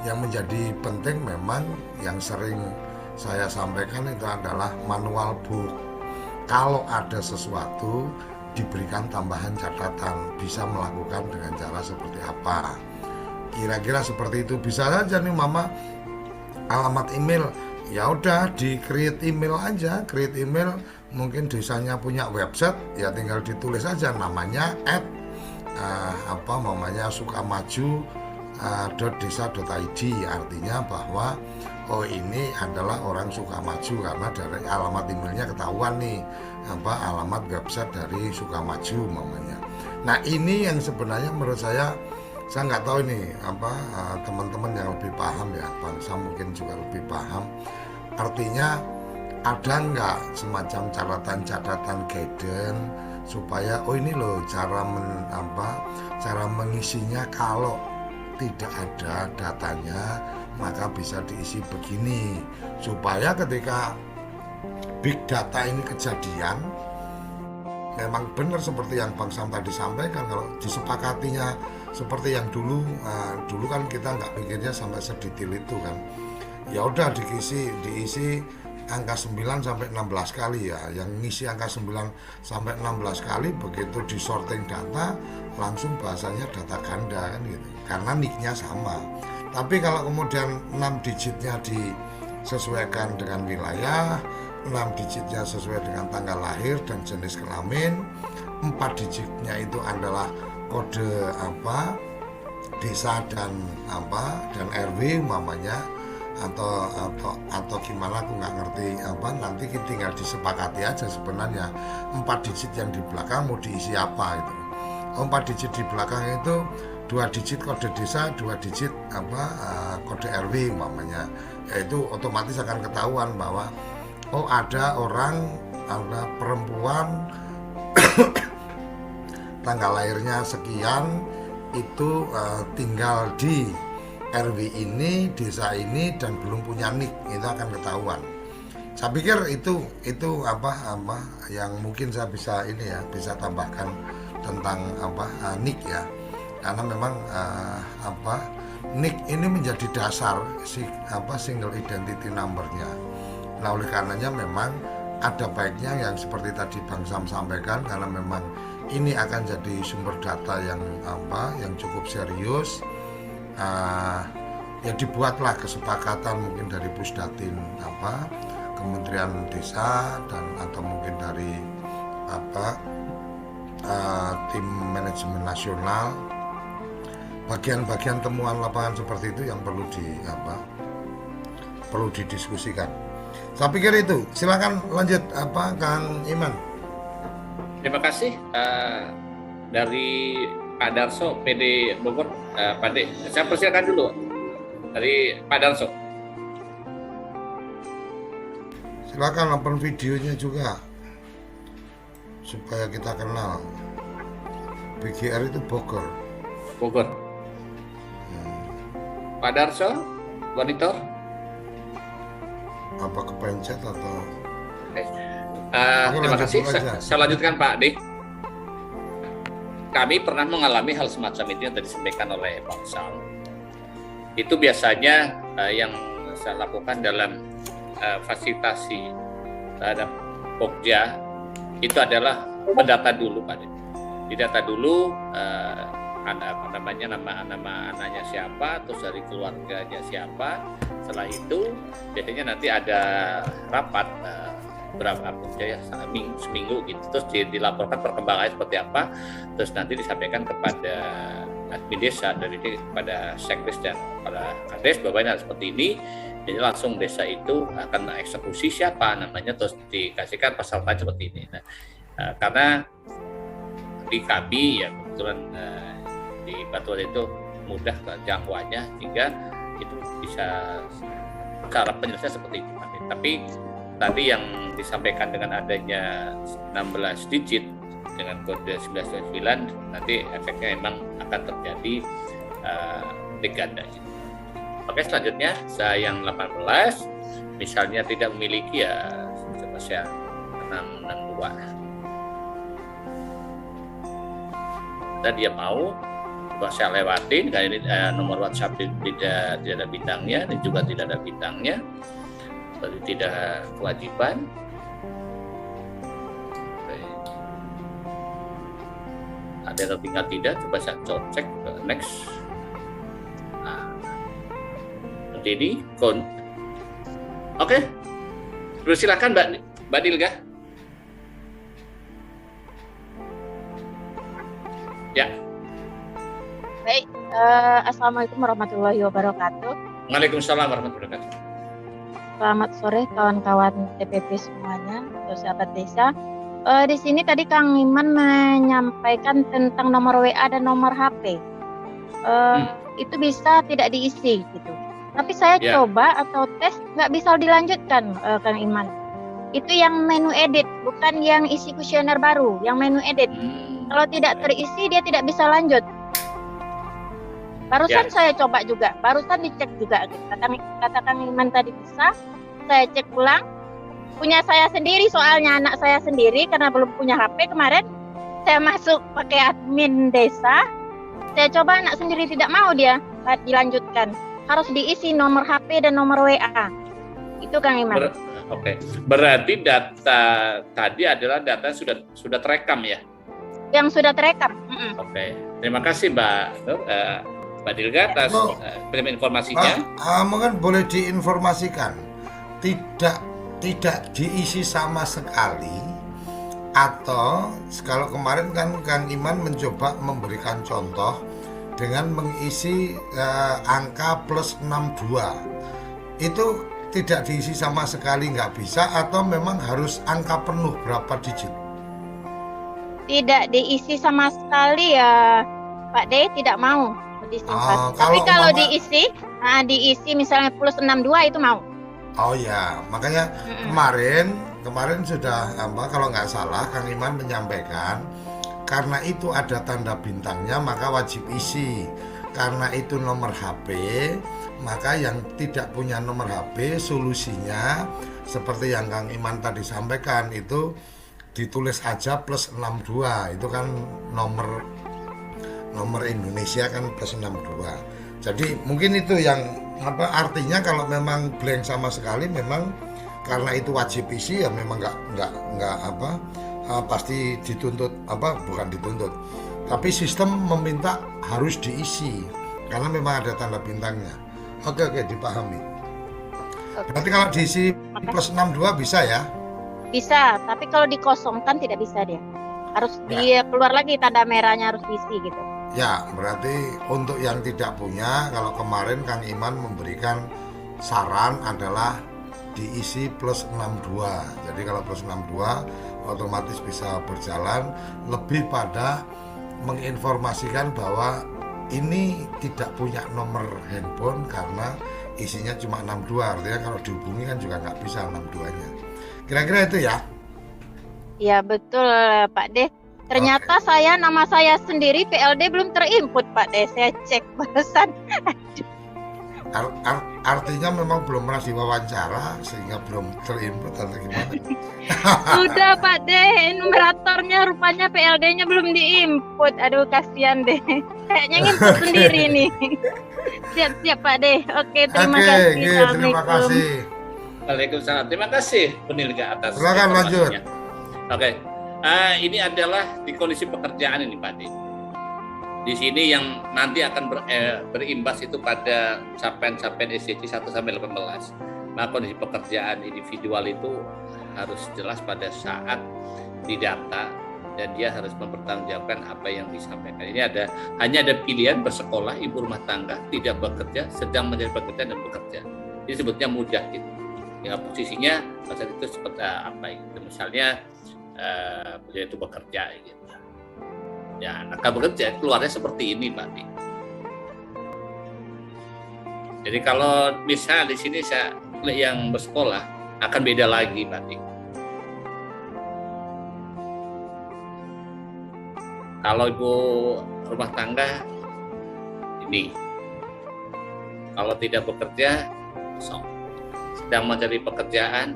menjadi penting memang yang sering saya sampaikan itu adalah manual book. Kalau ada sesuatu diberikan tambahan catatan, bisa melakukan dengan cara seperti apa, kira-kira seperti itu. Bisa saja nih mama alamat email, ya udah di create email aja, create email. Mungkin desanya punya website, ya tinggal ditulis aja namanya sukamaju.desa.id, artinya bahwa oh ini adalah orang Sukamaju karena dari alamat emailnya ketahuan nih alamat website dari Sukamaju namanya. Nah ini yang sebenarnya menurut saya nggak tahu ini teman-teman yang lebih paham ya, bangsa mungkin juga lebih paham. Artinya ada nggak semacam catatan-catatan guidance supaya oh ini loh cara mengisinya, kalau tidak ada datanya maka bisa diisi begini, supaya ketika big data ini kejadian memang benar seperti yang Bang Sam tadi sampaikan. Kalau disepakatinya seperti yang dulu kan kita nggak mikirnya sampai sedetail itu kan, ya udah diisi angka 9 sampai 16 kali ya. Yang ngisi angka 9 sampai 16 kali, begitu di sorting data langsung bahasanya data ganda kan gitu. Karena nicknya sama. Tapi kalau kemudian 6 digitnya disesuaikan dengan wilayah, 6 digitnya sesuai dengan tanggal lahir dan jenis kelamin, 4 digitnya itu adalah kode desa dan RW umpamanya, atau gimana aku nggak ngerti nanti tinggal disepakati aja sebenarnya 4 digit yang di belakang mau diisi apa itu. 4 digit di belakang itu 2 digit kode desa, 2 digit kode RW umpamanya, yaitu otomatis akan ketahuan bahwa ada perempuan tanggal lahirnya sekian itu tinggal di RW ini, desa ini, dan belum punya NIK, itu akan ketahuan. Saya pikir itu yang mungkin saya bisa tambahkan tentang NIK ya, karena memang NIK ini menjadi dasar single identity number-nya. Nah, oleh karenanya memang ada baiknya yang seperti tadi Bang Sam sampaikan, karena memang ini akan jadi sumber data yang cukup serius. Ya dibuatlah kesepakatan mungkin dari Pusdatin Kementerian Desa atau mungkin dari tim manajemen nasional, bagian-bagian temuan lapangan seperti itu yang perlu didiskusikan. Saya pikir itu. Silakan lanjut Kang Iman. Terima kasih dari Pak Darso, PD Bogor. Pak D, saya persilakan dulu dari Pak Darso. Silakan open videonya juga supaya kita kenal. BGR itu Bogor. Pak Darso, monitor. Apa kepencet atau? Terima kasih. Saya lanjutkan Pak D. Kami pernah mengalami hal semacam itu yang tadi disampaikan oleh Bang Sam. Itu biasanya yang saya lakukan dalam fasilitasi terhadap Pokja itu adalah mendata dulu Pak. Didata dulu nama anaknya siapa, terus dari keluarganya siapa. Setelah itu biasanya nanti ada rapat berapa ya, seminggu gitu, terus dilaporkan perkembangannya seperti apa, terus nanti disampaikan kepada admin desa, dari kepada sekdes dan pada kades bahwa ini seperti ini. Jadi langsung desa itu akan eksekusi siapa namanya, terus dikasihkan pasal seperti ini. Nah, karena di KB ya kebetulan di Batuan itu mudah jangkauannya, sehingga itu bisa cara penyelesaian seperti itu. Tapi tadi yang disampaikan dengan adanya 16 digit dengan kode 1999, nanti efeknya memang akan terjadi diganda. Oke, selanjutnya saya yang 18 misalnya tidak memiliki, ya coba saya 662. Dan dia mau, coba saya lewatin, kayak ini nomor WhatsApp tidak ada bintangnya, ini juga tidak ada bintangnya, berarti tidak kewajiban. Ada yang tertinggal tidak, coba saya cek ke next. Nah, seperti ini. Oke, silakan Mbak Dilga. Ya. Baik, Assalamualaikum warahmatullahi wabarakatuh. Waalaikumsalam warahmatullahi wabarakatuh. Selamat sore kawan-kawan TPP semuanya, atau sahabat desa. Di sini tadi Kang Iman menyampaikan tentang nomor WA dan nomor HP. Itu bisa tidak diisi gitu. Tapi saya coba atau tes nggak bisa dilanjutkan, Kang Iman. Itu yang menu edit, bukan yang isi kuesioner baru, yang menu edit. Kalau tidak terisi dia tidak bisa lanjut. Barusan saya coba juga, barusan dicek juga. Kata Kang Iman tadi bisa, saya cek ulang. Punya saya sendiri, soalnya anak saya sendiri karena belum punya HP kemarin. Saya masuk pakai admin desa. Saya coba anak sendiri tidak mau dia dilanjutkan. Harus diisi nomor HP dan nomor WA. Itu Kang Iman. Oke. Berarti data tadi adalah data sudah terekam ya? Yang sudah terekam. Oke. Terima kasih Mbak Dilga atas penyampaian informasinya. Mungkin boleh diinformasikan, tidak diisi sama sekali, atau kalau kemarin kan Kang Iman mencoba memberikan contoh dengan mengisi angka plus 62, itu tidak diisi sama sekali, nggak bisa, atau memang harus angka penuh berapa digit? Tidak diisi sama sekali ya Pak D, tidak mau disimpan. Tapi kalau diisi misalnya plus 62 itu mau. Oh ya, makanya kemarin sudah kalau nggak salah Kang Iman menyampaikan, karena itu ada tanda bintangnya maka wajib isi. Karena itu nomor HP, maka yang tidak punya nomor HP solusinya seperti yang Kang Iman tadi sampaikan, itu ditulis aja plus 62, itu kan nomor Indonesia kan plus 62. Jadi mungkin itu yang artinya kalau memang blank sama sekali, memang karena itu wajib isi ya, memang nggak pasti dituntut, bukan dituntut, tapi sistem meminta harus diisi karena memang ada tanda bintangnya. Oke, dipahami. Berarti kalau diisi plus 62 bisa ya? Bisa, tapi kalau dikosongkan tidak bisa dia. Harus dia keluar lagi tanda merahnya, harus diisi gitu. Ya, berarti untuk yang tidak punya, kalau kemarin Kang Iman memberikan saran adalah diisi plus 62. Jadi kalau plus 62 otomatis bisa berjalan, lebih pada menginformasikan bahwa ini tidak punya nomor handphone karena isinya cuma 62. Artinya kalau dihubungi kan juga nggak bisa 62-nya. Kira-kira itu ya? Ya betul Pak D. Ternyata nama saya sendiri PLD belum terinput Pak D. Saya cek barusan. Artinya memang belum pernah diwawancara sehingga belum terinput atau gimana? Sudah Pak D, numeratornya rupanya PLD-nya belum diinput. Aduh kasihan deh. Kayaknya nginput sendiri nih. Siap Pak D. Oke, terima kasih. Terima kasih. Waalaikumsalam. Terima kasih Penilga atas silakan lanjut. Oke. Ini adalah di kondisi pekerjaan ini Pak D. Di sini yang nanti akan berimbas itu pada capaian SDG 1 sampai 18. Maka kondisi pekerjaan individual itu harus jelas pada saat didata dan dia harus mempertanggungjawabkan apa yang disampaikan. Ini hanya ada pilihan bersekolah, ibu rumah tangga, tidak bekerja, sedang mencari pekerjaan dan bekerja. Ini sebutnya mudah gitu. Ya, posisinya pada saat itu seperti apa gitu. Misalnya beliau itu bekerja gitu. Ya, anak bekerja keluarnya seperti ini, Pak. Jadi kalau misal di sini saya yang bersekolah akan beda lagi, Pak. Kalau ibu rumah tangga ini, kalau tidak bekerja, sedang mencari pekerjaan.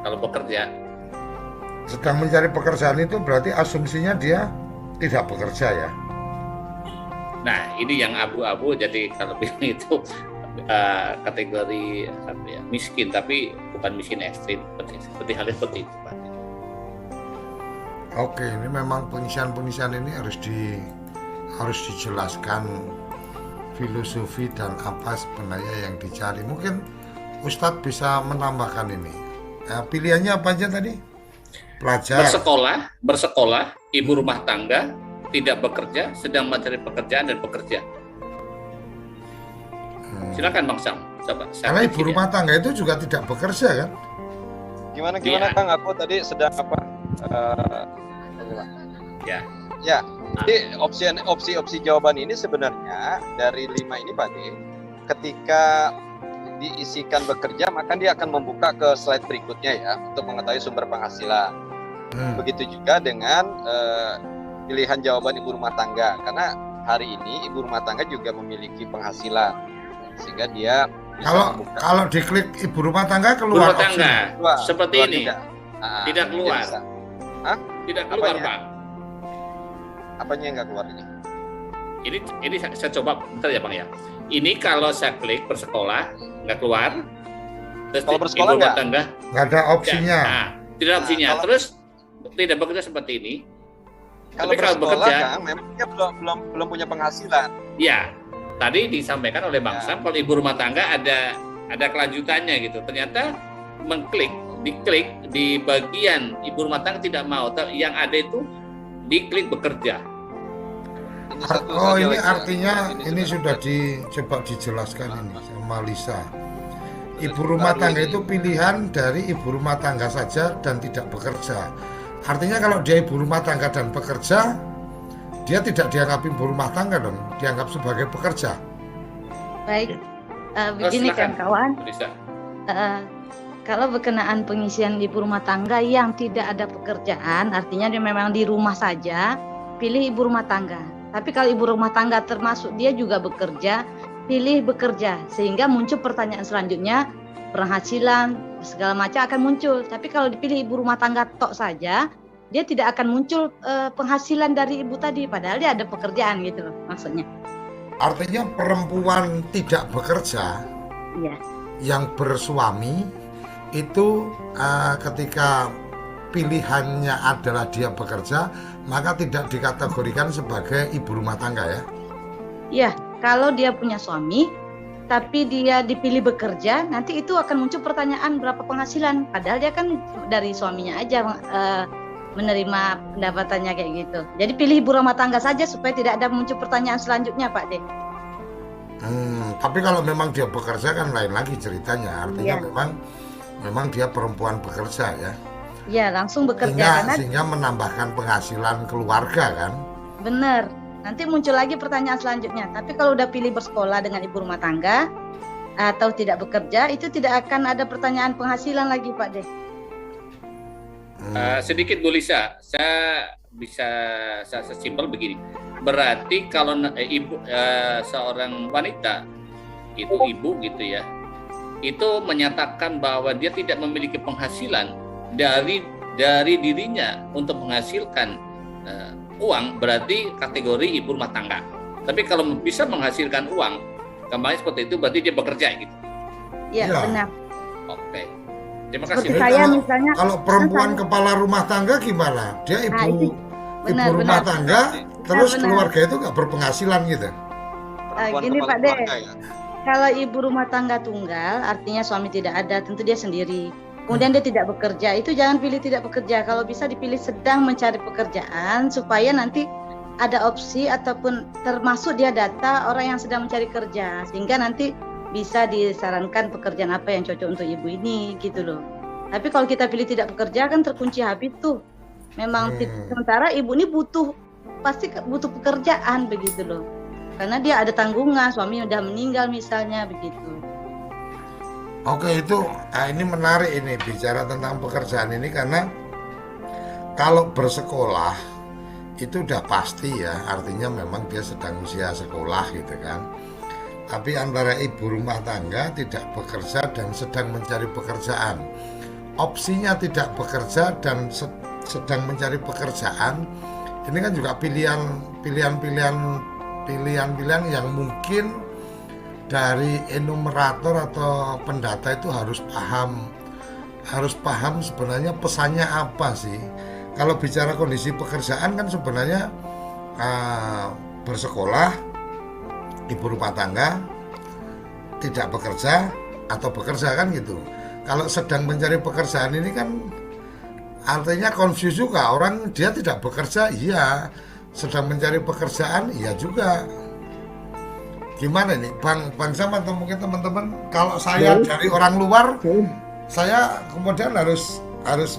Kalau bekerja, sedang mencari pekerjaan itu berarti asumsinya dia tidak bekerja ya. Nah, ini yang abu-abu. Jadi kalau bilang itu kategori miskin, tapi bukan miskin ekstrim seperti halnya seperti itu, Pak. Oke, ini memang pengisian ini harus dijelaskan filosofi dan apa sebenarnya yang dicari. Mungkin Ustadz bisa menambahkan ini. Pilihannya apa aja tadi? Pelajar. Bersekolah, ibu rumah tangga, tidak bekerja, sedang mencari pekerjaan dan bekerja. Silakan Bang Sam. Karena ibu rumah tangga itu juga tidak bekerja kan? Gimana Kang? Aku tadi sedang apa? Ya. Jadi opsi jawaban ini sebenarnya dari 5 ini Pak D, ketika diisikan bekerja maka dia akan membuka ke slide berikutnya ya untuk mengetahui sumber penghasilan. Begitu juga dengan pilihan jawaban ibu rumah tangga, karena hari ini ibu rumah tangga juga memiliki penghasilan sehingga dia bisa kalau diklik ibu rumah tangga keluar seperti ini tidak keluar. Tidak keluar Pak. Apanya yang nggak keluar ini? Ini saya coba bentar ya Bang ya. Ini kalau saya klik bersekolah nggak keluar. Terus Kalau ibu bersekolah rumah nggak? tangga Nggak ada opsinya. Nah, tidak ada Nah, opsinya. kalau- Terus tidak bekerja seperti ini. Kalau Tapi kalau bersekolah bekerja- kan memang dia belum punya penghasilan. Ya, tadi disampaikan oleh Bang Ya. Sam kalau ibu rumah tangga ada kelanjutannya gitu. Ternyata diklik di bagian ibu rumah tangga tidak mau. Yang ada itu diklik bekerja. Ini satu Oh, saja ini lagi, artinya Mas. ini sudah coba dijelaskan ini sama Lisa. Ibu rumah tangga itu pilihan dari ibu rumah tangga saja dan tidak bekerja. Artinya kalau dia ibu rumah tangga dan bekerja, dia tidak dianggap ibu rumah tangga dong, dianggap sebagai pekerja. Baik, begini silakan. kan kawan, Bisa. kalau berkenaan pengisian ibu rumah tangga yang tidak ada pekerjaan, artinya dia memang di rumah saja, pilih ibu rumah tangga. Tapi kalau ibu rumah tangga termasuk dia juga bekerja, pilih bekerja. Sehingga muncul pertanyaan selanjutnya, penghasilan, segala macam akan muncul. Tapi kalau dipilih ibu rumah tangga tok saja, dia tidak akan muncul penghasilan dari ibu tadi, padahal dia ada pekerjaan gitu loh maksudnya. Artinya perempuan tidak bekerja Iya. yang bersuami itu ketika pilihannya adalah dia bekerja, maka tidak dikategorikan sebagai ibu rumah tangga ya. Iya, kalau dia punya suami, tapi dia dipilih bekerja, nanti itu akan muncul pertanyaan berapa penghasilan. Padahal dia kan dari suaminya aja menerima pendapatannya kayak gitu. Jadi pilih ibu rumah tangga saja supaya tidak ada muncul pertanyaan selanjutnya, Pak De. Tapi kalau memang dia bekerja kan lain lagi ceritanya. Artinya Iya. memang dia perempuan bekerja ya. Iya, langsung bekerja karena Sehingga menambahkan penghasilan keluarga kan. benar. Nanti muncul lagi pertanyaan selanjutnya. Tapi kalau udah pilih bersekolah dengan ibu rumah tangga atau tidak bekerja, itu tidak akan ada pertanyaan penghasilan lagi, Pak De. Sedikit Bu Lisa, saya bisa sesimpel begini. Berarti kalau seorang wanita itu ibu gitu ya, itu menyatakan bahwa dia tidak memiliki penghasilan dari dirinya untuk menghasilkan uang, berarti kategori ibu rumah tangga. Tapi kalau bisa menghasilkan uang, kembali seperti itu berarti dia bekerja gitu. Iya, Iya. benar. Oke. Terima Seperti kasih. Jadi saya kalau- misalnya. Kalau perempuan kepala rumah tangga gimana? Dia Nah, ibu itu benar, rumah benar. tangga, terus benar. keluarga itu nggak berpenghasilan gitu. Perempuan Gini kepala Pak De, keluarga ya. kalau ibu rumah tangga tunggal, artinya suami tidak ada, tentu dia sendiri. Kemudian dia tidak bekerja, itu jangan pilih tidak bekerja. Kalau bisa dipilih sedang mencari pekerjaan, supaya nanti ada opsi ataupun termasuk dia data orang yang sedang mencari kerja, sehingga nanti bisa disarankan pekerjaan apa yang cocok untuk ibu ini, gitu loh. Tapi kalau kita pilih tidak bekerja kan terkunci habis tuh. Memang sementara ibu ini pasti butuh pekerjaan begitu loh. Karena dia ada tanggungan, suami udah meninggal misalnya begitu. Oke, itu ini menarik ini bicara tentang pekerjaan ini, karena kalau bersekolah itu udah pasti ya, artinya memang dia sedang usia sekolah gitu kan. Tapi antara ibu rumah tangga tidak bekerja dan sedang mencari pekerjaan, opsinya tidak bekerja dan sedang mencari pekerjaan, ini kan juga pilihan-pilihan yang mungkin dari enumerator atau pendata itu harus paham sebenarnya pesannya apa sih. Kalau bicara kondisi pekerjaan kan sebenarnya bersekolah, ibu rumah tangga, tidak bekerja atau bekerja kan gitu. Kalau sedang mencari pekerjaan ini kan artinya confuse juga, orang dia tidak bekerja, iya, sedang mencari pekerjaan, iya juga. Gimana nih Bang Sam atau mungkin teman-teman, kalau saya dari orang luar, saya kemudian harus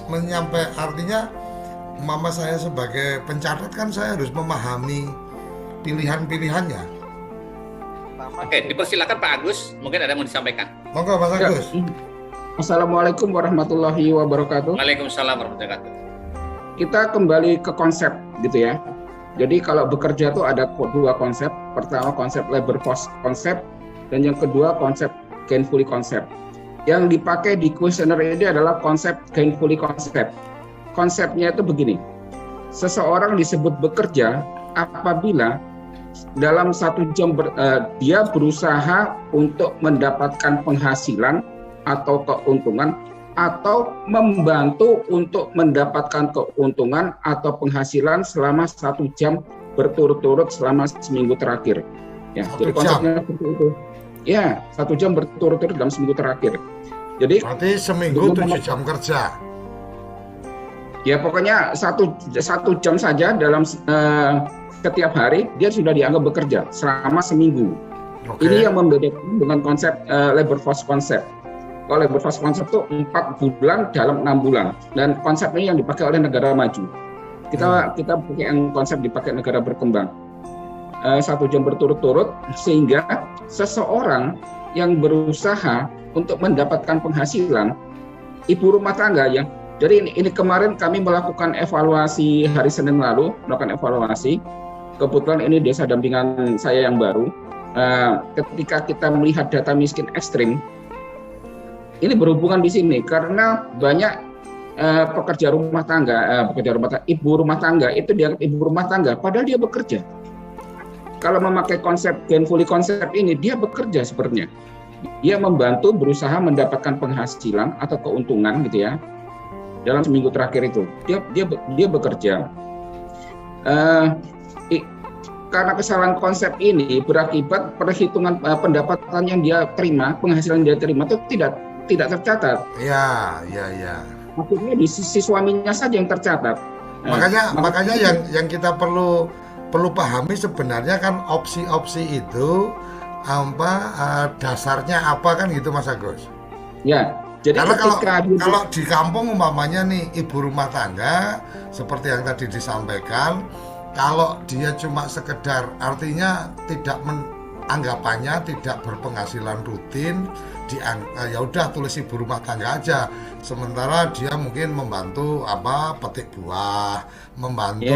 menyampaikan, artinya mama saya sebagai pencatat kan saya harus memahami pilihan-pilihannya. Oke, dipersilakan Pak Agus, mungkin ada yang mau disampaikan. Monggo Mas Ya. Agus. Assalamualaikum warahmatullahi wabarakatuh. Waalaikumsalam warahmatullahi wabarakatuh. Kita kembali ke konsep gitu ya. Jadi kalau bekerja itu ada dua konsep. Pertama konsep labor force konsep, dan yang kedua konsep gainfully konsep. Yang dipakai di kuesioner ini adalah konsep gainfully konsep. Konsepnya itu begini. Seseorang disebut bekerja apabila dalam 1 jam dia berusaha untuk mendapatkan penghasilan atau keuntungan, atau membantu untuk mendapatkan keuntungan atau penghasilan selama 1 jam berturut-turut selama seminggu terakhir. Ya, jadi konsepnya seperti itu. Ya, 1 jam berturut-turut dalam seminggu terakhir. Jadi berarti seminggu 7 jam kerja. Ya pokoknya satu jam saja dalam setiap hari dia sudah dianggap bekerja selama seminggu. Oke. Ini yang membedakan dengan konsep labor force concept. Kalau labor force concept itu 4 bulan dalam 6 bulan, dan konsep ini yang dipakai oleh negara maju. Kita pakai yang konsep dipakai negara berkembang. 1 jam berturut-turut, sehingga seseorang yang berusaha untuk mendapatkan penghasilan, ibu rumah tangga ya. Jadi ini kemarin kami melakukan evaluasi hari Senin lalu, melakukan evaluasi. Kebetulan ini desa dampingan saya yang baru. Ketika kita melihat data miskin ekstrim, ini berhubungan di sini karena banyak pekerja rumah tangga, ibu rumah tangga itu dianggap ibu rumah tangga, padahal dia bekerja. Kalau memakai konsep gainfully konsep ini, dia bekerja sebenarnya. Dia membantu berusaha mendapatkan penghasilan atau keuntungan gitu ya. Dalam seminggu terakhir itu, dia bekerja. Karena kesalahan konsep ini berakibat perhitungan pendapatan yang dia terima, penghasilan yang dia terima itu tidak tercatat. Ya. Maksudnya di sisi suaminya saja yang tercatat. Makanya yang kita perlu pahami sebenarnya kan opsi-opsi itu dasarnya apa kan gitu Mas Agus. Ya. Jadi karena kalau di kampung umpamanya nih ibu rumah tangga seperti yang tadi disampaikan, kalau dia cuma sekedar artinya anggapannya tidak berpenghasilan rutin, ya udah tulis ibu rumah tangga aja. Sementara dia mungkin membantu petik buah, membantu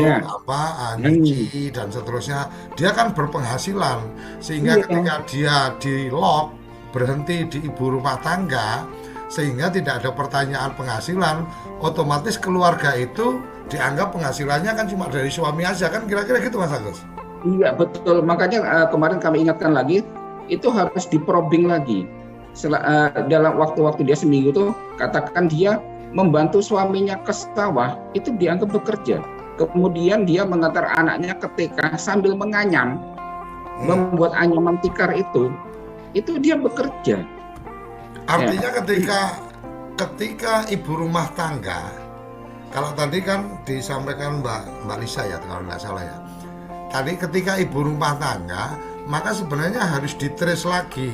nyuci dan seterusnya. Dia kan berpenghasilan sehingga ketika dia di lock berhenti di ibu rumah tangga, sehingga tidak ada pertanyaan penghasilan, otomatis keluarga itu dianggap penghasilannya kan cuma dari suami aja, kan kira-kira gitu Mas Agus? Iya betul, makanya kemarin kami ingatkan lagi, itu harus diprobing lagi. Dalam waktu-waktu dia seminggu tuh, katakan dia membantu suaminya ke sawah, itu dianggap bekerja. Kemudian dia mengantar anaknya ke TK sambil menganyam, membuat anyaman tikar itu dia bekerja. Artinya ketika ibu rumah tangga, kalau tadi kan disampaikan Mbak Lisa ya kalau nggak salah ya, tadi ketika ibu rumah tangga maka sebenarnya harus ditrace lagi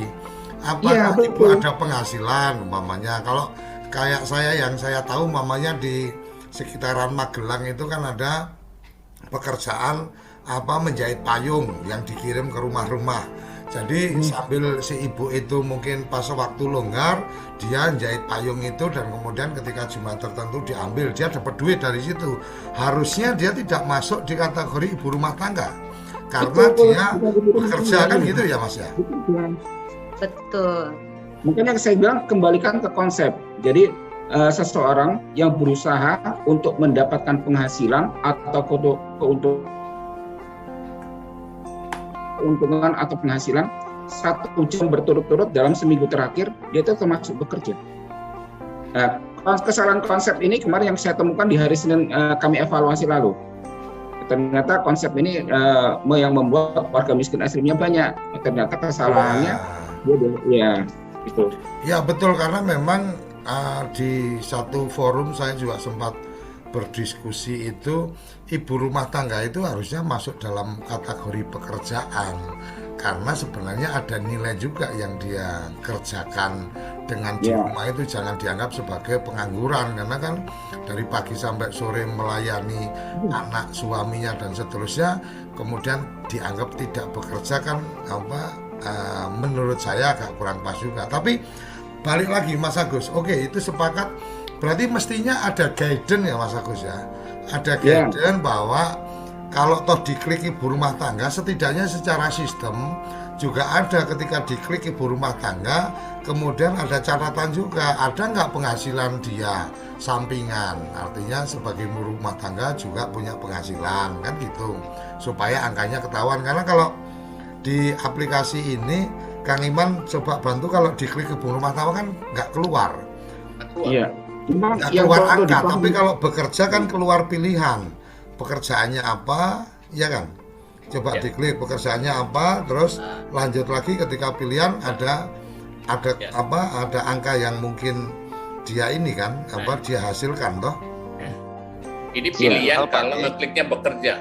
apakah ibu ada penghasilan umpamanya. Kalau kayak saya yang saya tahu umpamanya di sekitaran Magelang itu kan ada pekerjaan menjahit payung yang dikirim ke rumah-rumah. Jadi sambil si ibu itu mungkin pas waktu longgar dia jahit payung itu, dan kemudian ketika Jumat tertentu diambil, dia dapat duit dari situ. Harusnya dia tidak masuk di kategori ibu rumah tangga karena dia bekerja kan gitu ya Mas ya. Betul. Makanya saya bilang kembalikan ke konsep. Jadi seseorang yang berusaha untuk mendapatkan penghasilan atau keuntungan atau penghasilan 1 jam berturut-turut dalam seminggu terakhir, dia itu termasuk bekerja. Nah, kesalahan konsep ini kemarin yang saya temukan di hari Senin kami evaluasi lalu. Ternyata konsep ini yang membuat warga miskin ekstrimnya banyak. Ternyata kesalahannya itu. Ya betul, karena memang di satu forum saya juga sempat berdiskusi itu, ibu rumah tangga itu harusnya masuk dalam kategori pekerjaan karena sebenarnya ada nilai juga yang dia kerjakan dengan di rumah itu. Jangan dianggap sebagai pengangguran, karena kan dari pagi sampai sore melayani anak suaminya dan seterusnya, kemudian dianggap tidak bekerja kan menurut saya agak kurang pas juga. Tapi balik lagi Mas Agus, oke, itu sepakat. Berarti mestinya ada guidance ya Mas Agus ya. Ada guidance bahwa kalau toh diklik ibu rumah tangga, setidaknya secara sistem juga ada ketika diklik ibu rumah tangga, kemudian ada catatan juga, ada nggak penghasilan dia sampingan. Artinya sebagai ibu rumah tangga juga punya penghasilan kan gitu, supaya angkanya ketahuan. Karena kalau di aplikasi ini Kang Iman coba bantu kalau diklik ibu rumah tangga kan nggak keluar. Iya. Cuma Nggak yang keluar perlu angka, dipahami- tapi kalau bekerja kan keluar pilihan. Pekerjaannya apa, ya kan? Coba Ya. diklik pekerjaannya apa, terus lanjut lagi ketika pilihan ada Ya. ada angka yang mungkin dia ini kan, dia hasilkan toh. Ini pilihan Apa kalau nih? ngekliknya bekerja.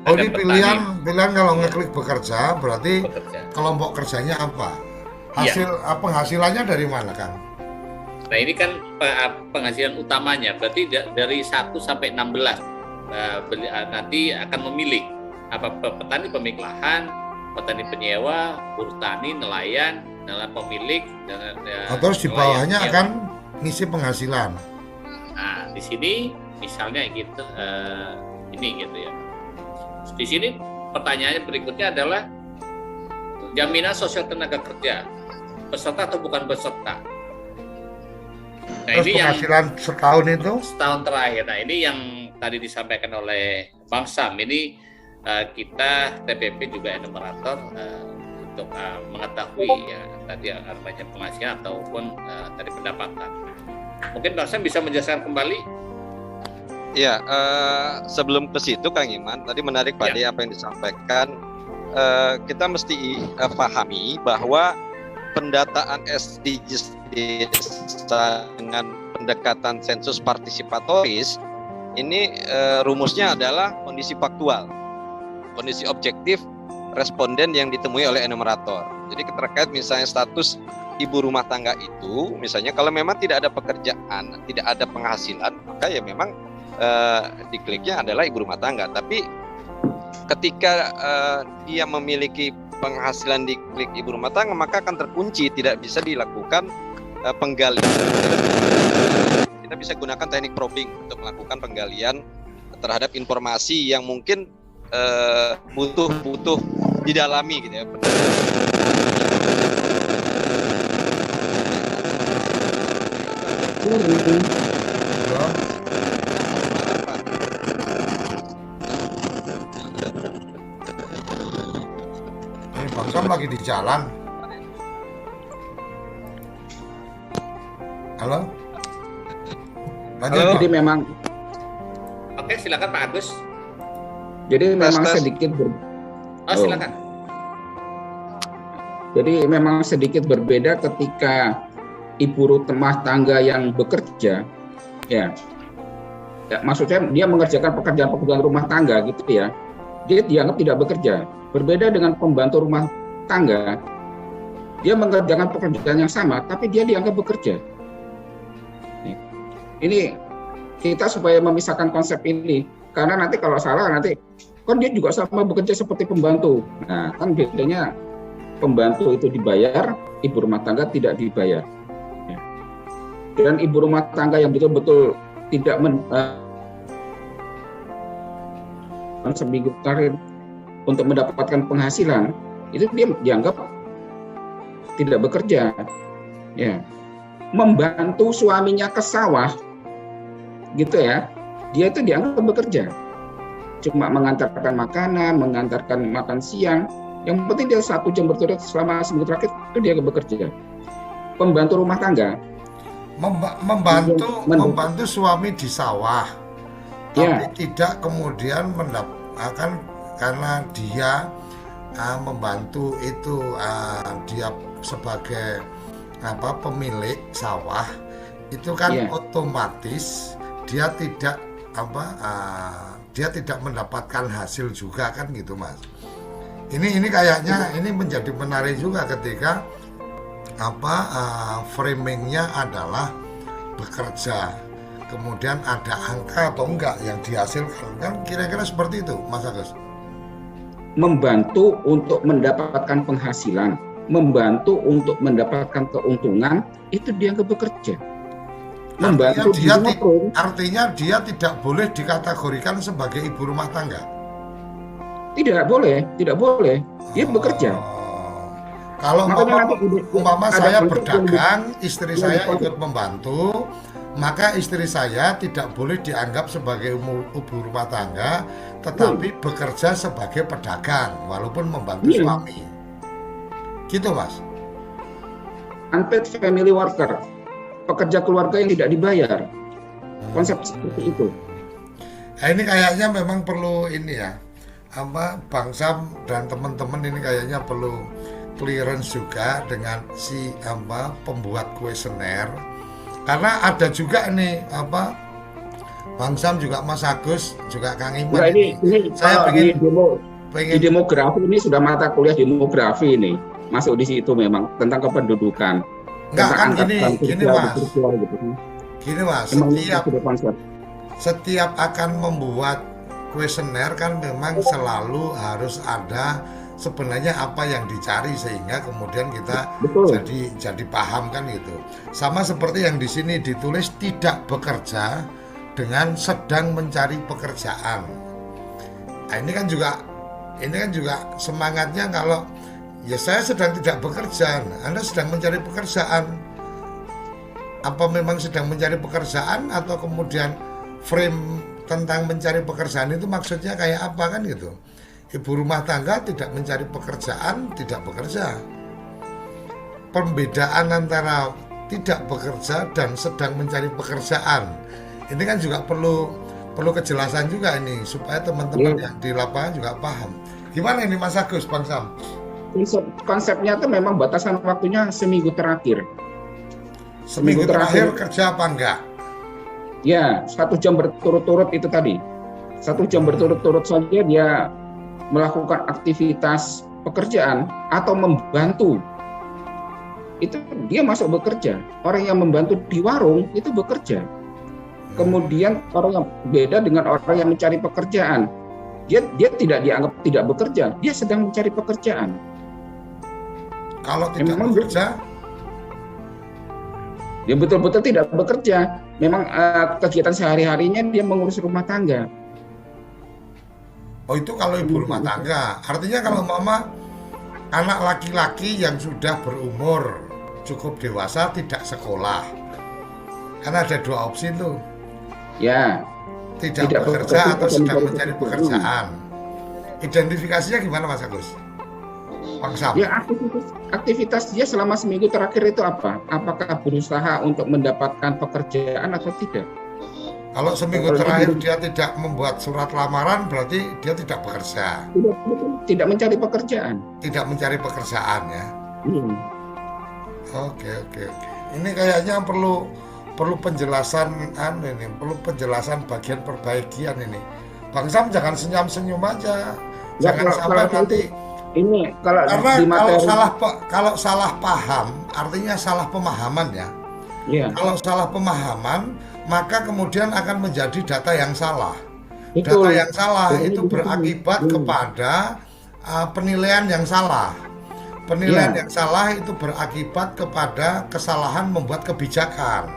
Oh, Ada ini petani pilihan kalau ngeklik bekerja berarti bekerja. kelompok kerjanya apa? Iya. Penghasilannya dari mana, Kang? Nah, ini kan penghasilan utamanya, berarti dari 1 sampai 16. Nanti akan memilih petani pemilik lahan, petani penyewa, buruh tani, nelayan pemilik, dan Terus di bawahnya nelayan. akan ngisi penghasilan. Nah, di sini misalnya gitu, ini gitu ya. Di sini pertanyaannya berikutnya adalah jaminan sosial tenaga kerja, peserta atau bukan peserta. Nah, Terus ini yang penghasilan setahun itu setahun terakhir. Nah, ini yang tadi disampaikan oleh Bang Sam. Ini kita TPP juga enumerator untuk mengetahui ya tadi namanya penghasilan ataupun tadi pendapatan. Mungkin Bang Sam bisa menjelaskan kembali. Ya, sebelum ke situ Kang Iman, tadi menarik pada apa yang disampaikan. Kita mesti pahami bahwa pendataan SDGs dengan pendekatan sensus partisipatoris ini rumusnya adalah kondisi faktual, kondisi objektif responden yang ditemui oleh enumerator. Jadi terkait misalnya status ibu rumah tangga itu, misalnya kalau memang tidak ada pekerjaan, tidak ada penghasilan, maka ya memang dikliknya adalah ibu rumah tangga. Tapi ketika dia memiliki penghasilan di klik ibu rumah tangga, maka akan terkunci, tidak bisa dilakukan penggalian. Kita bisa gunakan teknik probing untuk melakukan penggalian terhadap informasi yang mungkin butuh didalami gitu ya. ini Bang Sam lagi di jalan. Halo? Lanjut, Halo. Bang. Jadi memang Oke, silakan Pak Agus. memang tes. sedikit Oh, silakan. Jadi memang sedikit berbeda ketika ibu rumah tangga yang bekerja, ya, maksudnya dia mengerjakan pekerjaan rumah tangga gitu ya, dia dianggap tidak bekerja. Berbeda dengan pembantu rumah tangga, dia mengerjakan pekerjaan yang sama, tapi dia dianggap bekerja. Ini kita supaya memisahkan konsep ini, karena nanti kalau salah nanti kan dia juga sama bekerja seperti pembantu. Nah, kan bedanya pembantu itu dibayar, ibu rumah tangga tidak dibayar. Ya. Dan ibu rumah tangga yang betul-betul tidak seminggu terakhir untuk mendapatkan penghasilan, itu dia dianggap tidak bekerja. Ya. Membantu suaminya ke sawah, gitu ya, dia itu dianggap bekerja. Cuma mengantarkan makanan, mengantarkan makan siang. Yang penting dia 1 jam berturut selama seminggu terakhir itu dia bekerja. Pembantu rumah tangga membantu suami di sawah, Ya. tapi tidak kemudian mendapatkan karena dia membantu itu dia sebagai pemilik sawah itu kan Ya. otomatis dia tidak dia tidak mendapatkan hasil juga kan gitu Mas. Ini kayaknya ini menjadi menarik juga ketika framingnya adalah bekerja, kemudian ada angka atau enggak yang dihasilkan, kan kira-kira seperti itu Mas Agus. membantu untuk mendapatkan penghasilan, membantu untuk mendapatkan keuntungan, itu dianggap bekerja. Membantu di Artinya rumah artinya dia tidak boleh dikategorikan sebagai ibu rumah tangga. tidak boleh. Dia bekerja. Kalau Makanya umpama ada saya konsep berdagang, istri yang saya dipakai. ikut membantu, maka istri saya tidak boleh dianggap sebagai ibu rumah tangga, tetapi bekerja sebagai pedagang walaupun membantu Iya. suami. Gitu Mas. Unpaid family worker, pekerja keluarga yang tidak dibayar. Konsep seperti itu. Nah, ini kayaknya memang perlu ini ya, Bang Sam dan teman-teman ini kayaknya perlu clearance juga dengan si pembuat kuesioner, karena ada juga nih Bang Sam juga Mas Agus juga Kang Iman. Nah, ini saya pengen pengen di demografi ini sudah mata kuliah demografi ini masuk di situ memang tentang kependudukan. Enggak kan tentang gini Mas. Gitu. Gini Mas, setiap akan membuat kuesioner kan memang selalu harus ada sebenarnya apa yang dicari sehingga kemudian kita jadi paham kan gitu. Sama seperti yang di sini ditulis tidak bekerja dengan sedang mencari pekerjaan. Nah, ini kan juga semangatnya kalau ya saya sedang tidak bekerja, Anda sedang mencari pekerjaan. Apa memang sedang mencari pekerjaan atau kemudian frame tentang mencari pekerjaan itu maksudnya kayak apa kan gitu. Ibu rumah tangga tidak mencari pekerjaan, tidak bekerja. Pembedaan antara tidak bekerja dan sedang mencari pekerjaan. Ini kan juga perlu kejelasan juga ini supaya teman-teman yang di lapangan juga paham. Gimana ini Mas Agus, Bang Sam? Konsepnya itu memang batasan waktunya seminggu terakhir. Seminggu terakhir kerja apa enggak? Ya, 1 jam berturut-turut itu tadi. 1 jam berturut-turut saja dia melakukan aktivitas pekerjaan atau membantu. Itu dia masuk bekerja. Orang yang membantu di warung itu bekerja. Kemudian orang yang beda dengan orang yang mencari pekerjaan. Dia tidak dianggap tidak bekerja, dia sedang mencari pekerjaan. Kalau tidak bekerja, dia betul-betul tidak bekerja. Memang kegiatan sehari-harinya dia mengurus rumah tangga. Oh itu kalau ibu rumah tangga. Artinya kalau mama anak laki-laki yang sudah berumur cukup dewasa tidak sekolah. Karena ada 2 opsi tuh. Ya. Tidak bekerja atau sedang mencari pekerjaan. Identifikasinya gimana Mas Agus? Bang Sam. Ya aktivitas dia selama seminggu terakhir itu apa? Apakah berusaha untuk mendapatkan pekerjaan atau tidak? Kalau seminggu terakhir dia tidak membuat surat lamaran berarti dia tidak bekerja. Tidak mencari pekerjaan. Tidak mencari pekerjaan ya. Oke. Ini kayaknya perlu penjelasan perlu penjelasan bagian perbaikian ini. Bang Sam jangan senyum-senyum aja. Jangan sampai nanti ini kalau salah paham artinya salah pemahaman ya. Kalau salah pemahaman maka kemudian akan menjadi data yang salah. Data yang salah itu berakibat kepada penilaian yang salah. Penilaian yang salah itu berakibat kepada kesalahan membuat kebijakan.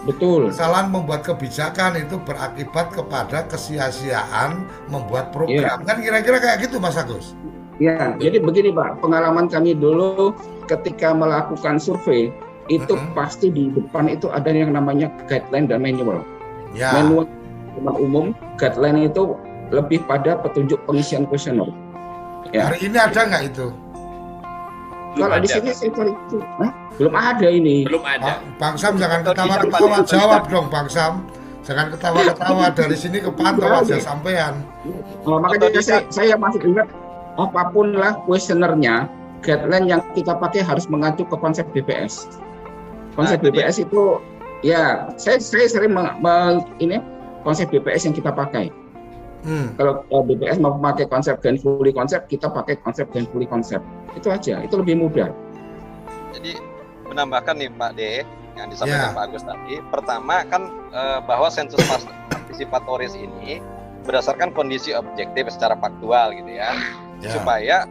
Betul. Kesalahan membuat kebijakan itu berakibat kepada kesia-siaan membuat program. Kan kira-kira kayak gitu Mas Agus? Ya, jadi begini Pak, pengalaman kami dulu ketika melakukan survei itu pasti di depan itu ada yang namanya guideline dan manual. Manual umum, guideline itu lebih pada petunjuk pengisian kuesioner. Hari ini ada nggak itu? Kalau di sini saya cari itu, belum ada ini. Belum ada. Bang Sam jangan ketawa-ketawa, jawab dong Bang Sam. Jangan ketawa-ketawa, dari sini kepantau aja sampean. Makanya saya masih ingat apapun lah kuesionernya, guideline yang kita pakai harus mengacu ke konsep BPS. Konsep BPS itu ya saya sering ini konsep BPS yang kita pakai. Kalau BPS mau pakai konsep gainfully konsep, kita pakai konsep gainfully konsep. Itu aja, itu lebih mudah. Jadi menambahkan nih Pak D yang disampaikan Pak Agus tadi. Pertama kan bahwa sensus partisipatoris ini berdasarkan kondisi objektif secara faktual gitu ya. Supaya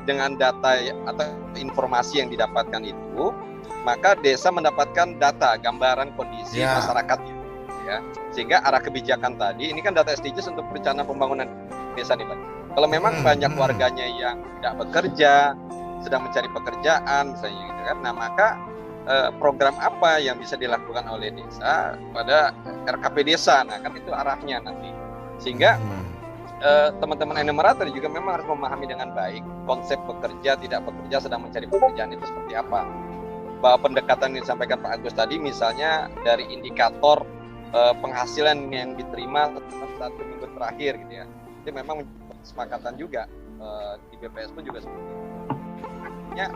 dengan data atau informasi yang didapatkan itu, maka desa mendapatkan data gambaran kondisi masyarakatnya. Ya, sehingga arah kebijakan tadi ini kan data SDGs untuk rencana pembangunan desa nih Pak. Kalau memang banyak warganya yang tidak bekerja, sedang mencari pekerjaan misalnya gitu kan. Nah, maka program apa yang bisa dilakukan oleh desa pada RKP desa. Nah, kan itu arahnya nanti. Sehingga teman-teman enumerator juga memang harus memahami dengan baik konsep bekerja, tidak bekerja, sedang mencari pekerjaan itu seperti apa. Bahwa pendekatan yang disampaikan Pak Agus tadi misalnya dari indikator penghasilan yang diterima satu minggu terakhir gitu ya, itu memang kesepakatan juga di BPS pun juga seperti itu. Ya,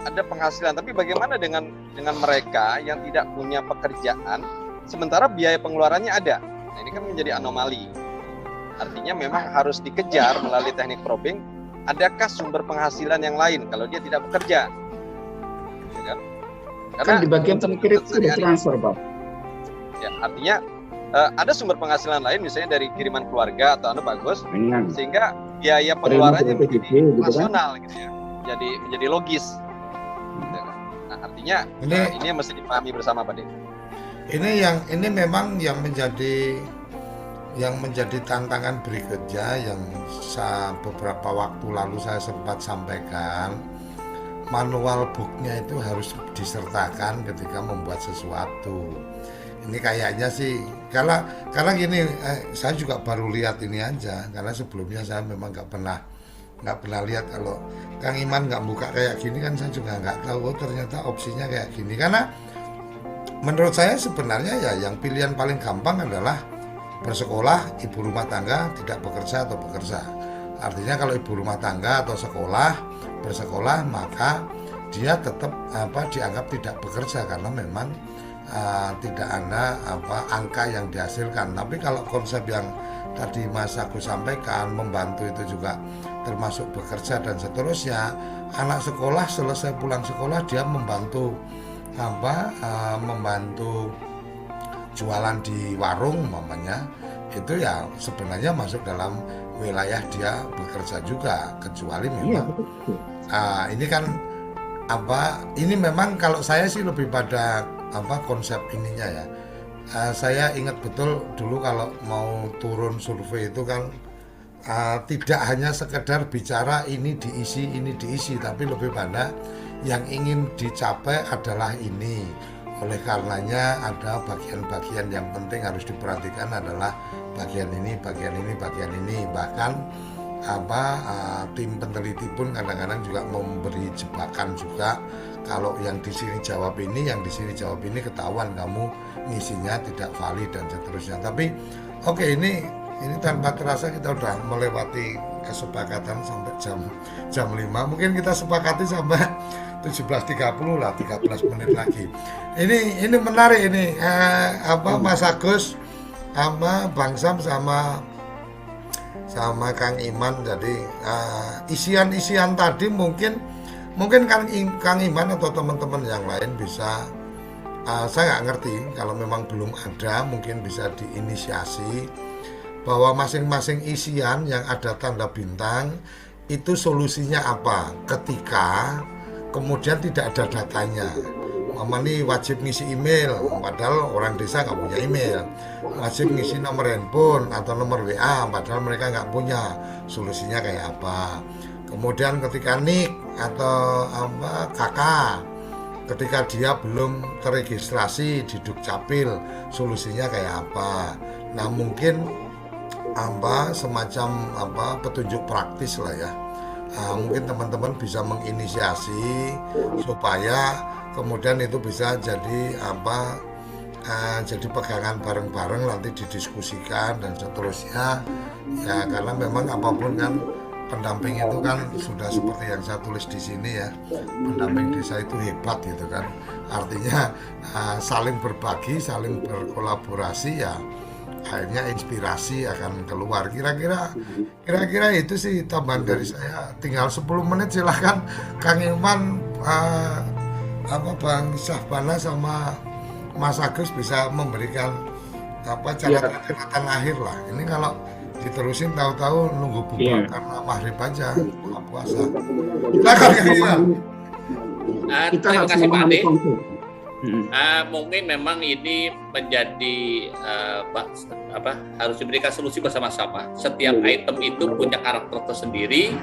ada penghasilan, tapi bagaimana dengan mereka yang tidak punya pekerjaan sementara biaya pengeluarannya ada? Nah, ini kan menjadi anomali. Artinya memang harus dikejar melalui teknik probing, adakah sumber penghasilan yang lain kalau dia tidak bekerja? Ya kan? Karena Kan di bagian terakhir itu ada transfer, Pak. Ya, artinya ada sumber penghasilan lain misalnya dari kiriman keluarga atau bagus, sehingga biaya pengeluarannya menjadi rasional gitu ya. Menjadi logis. Gitu kan? Nah, artinya ini yang mesti dipahami bersama, Pak De. Ini memang yang menjadi tantangan berikutnya yang beberapa waktu lalu saya sempat sampaikan. Manual booknya itu harus disertakan ketika membuat sesuatu. Ini kayaknya sih karena gini, saya juga baru lihat ini aja, karena sebelumnya saya memang nggak pernah lihat. Kalau Kang Iman nggak buka kayak gini kan saya juga nggak tahu ternyata opsinya kayak gini. Karena menurut saya sebenarnya ya yang pilihan paling gampang adalah bersekolah, ibu rumah tangga tidak bekerja atau bekerja. Artinya kalau ibu rumah tangga atau bersekolah maka dia tetap dianggap tidak bekerja karena memang tidak ada angka yang dihasilkan. Tapi kalau konsep yang tadi Mas Agus sampaikan, membantu itu juga termasuk bekerja dan seterusnya. Anak sekolah selesai pulang sekolah dia membantu jualan di warung umpamanya, itu ya sebenarnya masuk dalam wilayah dia bekerja juga, kecuali memang ini kan ini memang kalau saya sih lebih pada konsep ininya ya. Saya ingat betul dulu kalau mau turun survei itu kan tidak hanya sekedar bicara ini diisi, tapi lebih pada yang ingin dicapai adalah ini. Oleh karenanya ada bagian-bagian yang penting harus diperhatikan adalah bagian ini. Bahkan tim peneliti pun kadang-kadang juga memberi jebakan juga. Kalau yang di sini jawab ini, yang di sini jawab ini, ketahuan kamu ngisinya tidak valid dan seterusnya. Tapi oke, ini tanpa terasa kita udah melewati kesepakatan sampai jam 5. Mungkin kita sepakati sampai 17.30 lah, 13 menit lagi. Ini menarik ini Mas Agus sama Bang Sam sama Kang Iman. Jadi isian tadi mungkin Kang Iman atau teman-teman yang lain bisa, saya nggak ngerti kalau memang belum ada, mungkin bisa diinisiasi bahwa masing-masing isian yang ada tanda bintang itu solusinya apa ketika kemudian tidak ada datanya. Mama nih wajib ngisi email, padahal orang desa nggak punya email. Wajib ngisi nomor handphone atau nomor WA, padahal mereka nggak punya. Solusinya kayak apa? Kemudian ketika NIK atau kakak, ketika dia belum terregistrasi di Dukcapil, solusinya kayak apa? Nah mungkin semacam petunjuk praktis lah ya. Mungkin teman-teman bisa menginisiasi supaya kemudian itu bisa jadi jadi pegangan bareng-bareng, nanti didiskusikan dan seterusnya ya. Karena memang apapun kan pendamping itu kan sudah seperti yang saya tulis di sini ya, pendamping desa itu hebat gitu kan. Artinya saling berbagi, saling berkolaborasi ya, akhirnya inspirasi akan keluar. Kira-kira itu sih tambahan dari saya. Tinggal 10 menit, silahkan Kang Iman, Bang Syahbana sama Mas Agus bisa memberikan catatan akhir lah. Ini kalau diterusin tahu-tahu nunggu buka karena maghrib aja, buka puasa. Silakan Kang Iman. Terima kasih Pak Ade. Mungkin memang ini menjadi harus diberikan solusi bersama-sama. Setiap item itu punya karakter tersendiri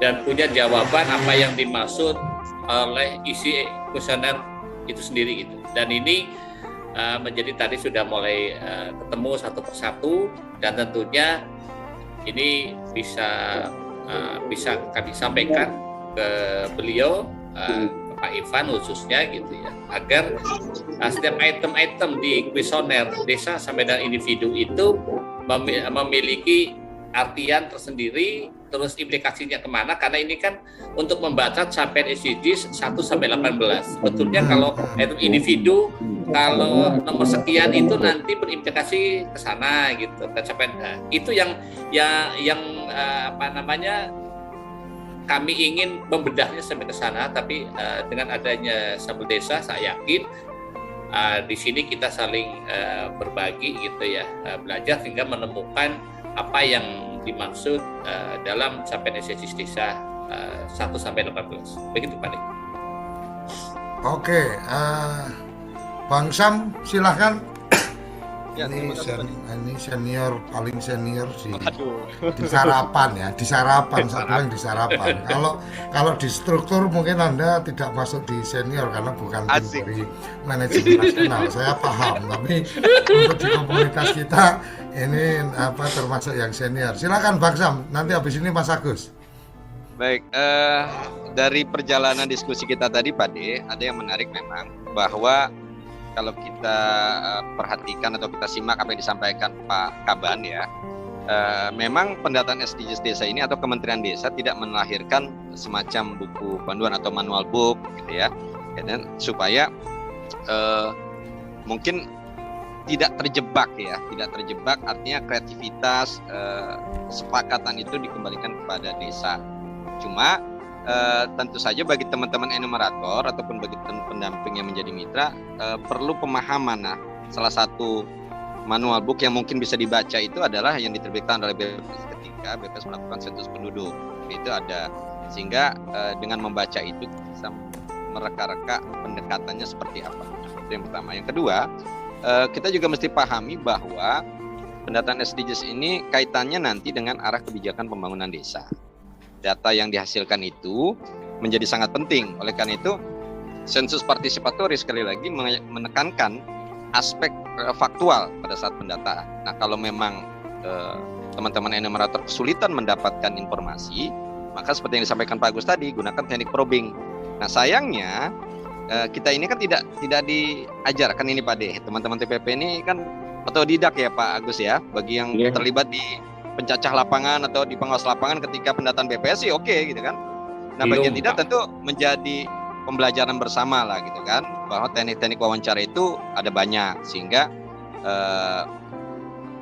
dan punya jawaban apa yang dimaksud oleh isi kuesioner itu sendiri gitu. Dan ini menjadi tadi sudah mulai ketemu satu persatu, dan tentunya ini bisa kami sampaikan ke beliau, ke Pak Ivan khususnya gitu ya, agar setiap item-item di kuesioner desa sampai dengan individu itu memiliki artian tersendiri, terus implikasinya kemana, karena ini kan untuk membaca capaian SDGs 1 sampai 18. Sebetulnya kalau item individu, kalau nomor sekian itu nanti berimplikasi ke sana gitu, ke capaian. Itu yang kami ingin membedahnya sampai ke sana, tapi dengan adanya Sahabat Desa, saya yakin di sini kita saling berbagi gitu ya, belajar hingga menemukan apa yang dimaksud dalam capaian SDGs desa 1 sampai 18. Begitu Pak Dik. Oke, Bang Sam silahkan. Ya, Ini senior, paling senior di sarapan ya, di sarapan, saya bilang di sarapan. Kalau di struktur mungkin Anda tidak masuk di senior karena bukan tim dari manajemen nasional, saya paham. Tapi untuk di komunitas kita ini termasuk yang senior. Silakan Bang Sam, nanti habis ini Mas Agus. Baik, dari perjalanan diskusi kita tadi Pak De, ada yang menarik memang bahwa kalau kita perhatikan atau kita simak apa yang disampaikan Pak Kaban ya, memang pendataan SDGs desa ini atau Kementerian Desa tidak melahirkan semacam buku panduan atau manual book gitu ya, dan supaya mungkin tidak terjebak artinya kreativitas, sepakatan itu dikembalikan kepada desa. Cuma tentu saja bagi teman-teman enumerator ataupun bagi pendamping yang menjadi mitra perlu pemahaman. Nah, salah satu manual book yang mungkin bisa dibaca itu adalah yang diterbitkan oleh BPS ketika BPS melakukan sensus penduduk. Itu ada, sehingga dengan membaca itu bisa mereka-reka pendekatannya seperti apa. Itu yang pertama. Yang kedua, kita juga mesti pahami bahwa pendataan SDGs ini kaitannya nanti dengan arah kebijakan pembangunan desa. Data yang dihasilkan itu menjadi sangat penting. Oleh karena itu, sensus partisipatoris sekali lagi menekankan aspek faktual pada saat pendataan. Nah, kalau memang teman-teman enumerator kesulitan mendapatkan informasi, maka seperti yang disampaikan Pak Agus tadi, gunakan teknik probing. Nah, sayangnya kita ini kan tidak diajarkan ini Pak De. Teman-teman TPP ini kan otodidak ya Pak Agus ya, bagi yang terlibat di pencacah lapangan atau di pengawas lapangan ketika pendataan BPS sih oke gitu kan. Nah, bagi yang tidak tentu menjadi pembelajaran bersama lah gitu kan, bahwa teknik-teknik wawancara itu ada banyak, sehingga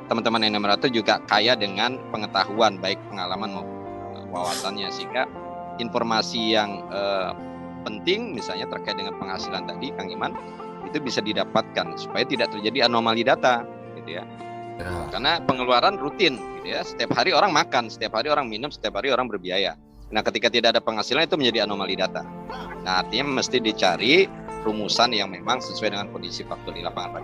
teman-teman enumerator juga kaya dengan pengetahuan baik pengalaman maupun wawasannya, sehingga informasi yang penting misalnya terkait dengan penghasilan tadi Kang Iman itu bisa didapatkan supaya tidak terjadi anomali data gitu ya. Karena pengeluaran rutin gitu ya, setiap hari orang makan, setiap hari orang minum, setiap hari orang berbiaya. Nah, ketika tidak ada penghasilan itu menjadi anomali data. Nah, artinya mesti dicari rumusan yang memang sesuai dengan kondisi faktual di lapangan Pak.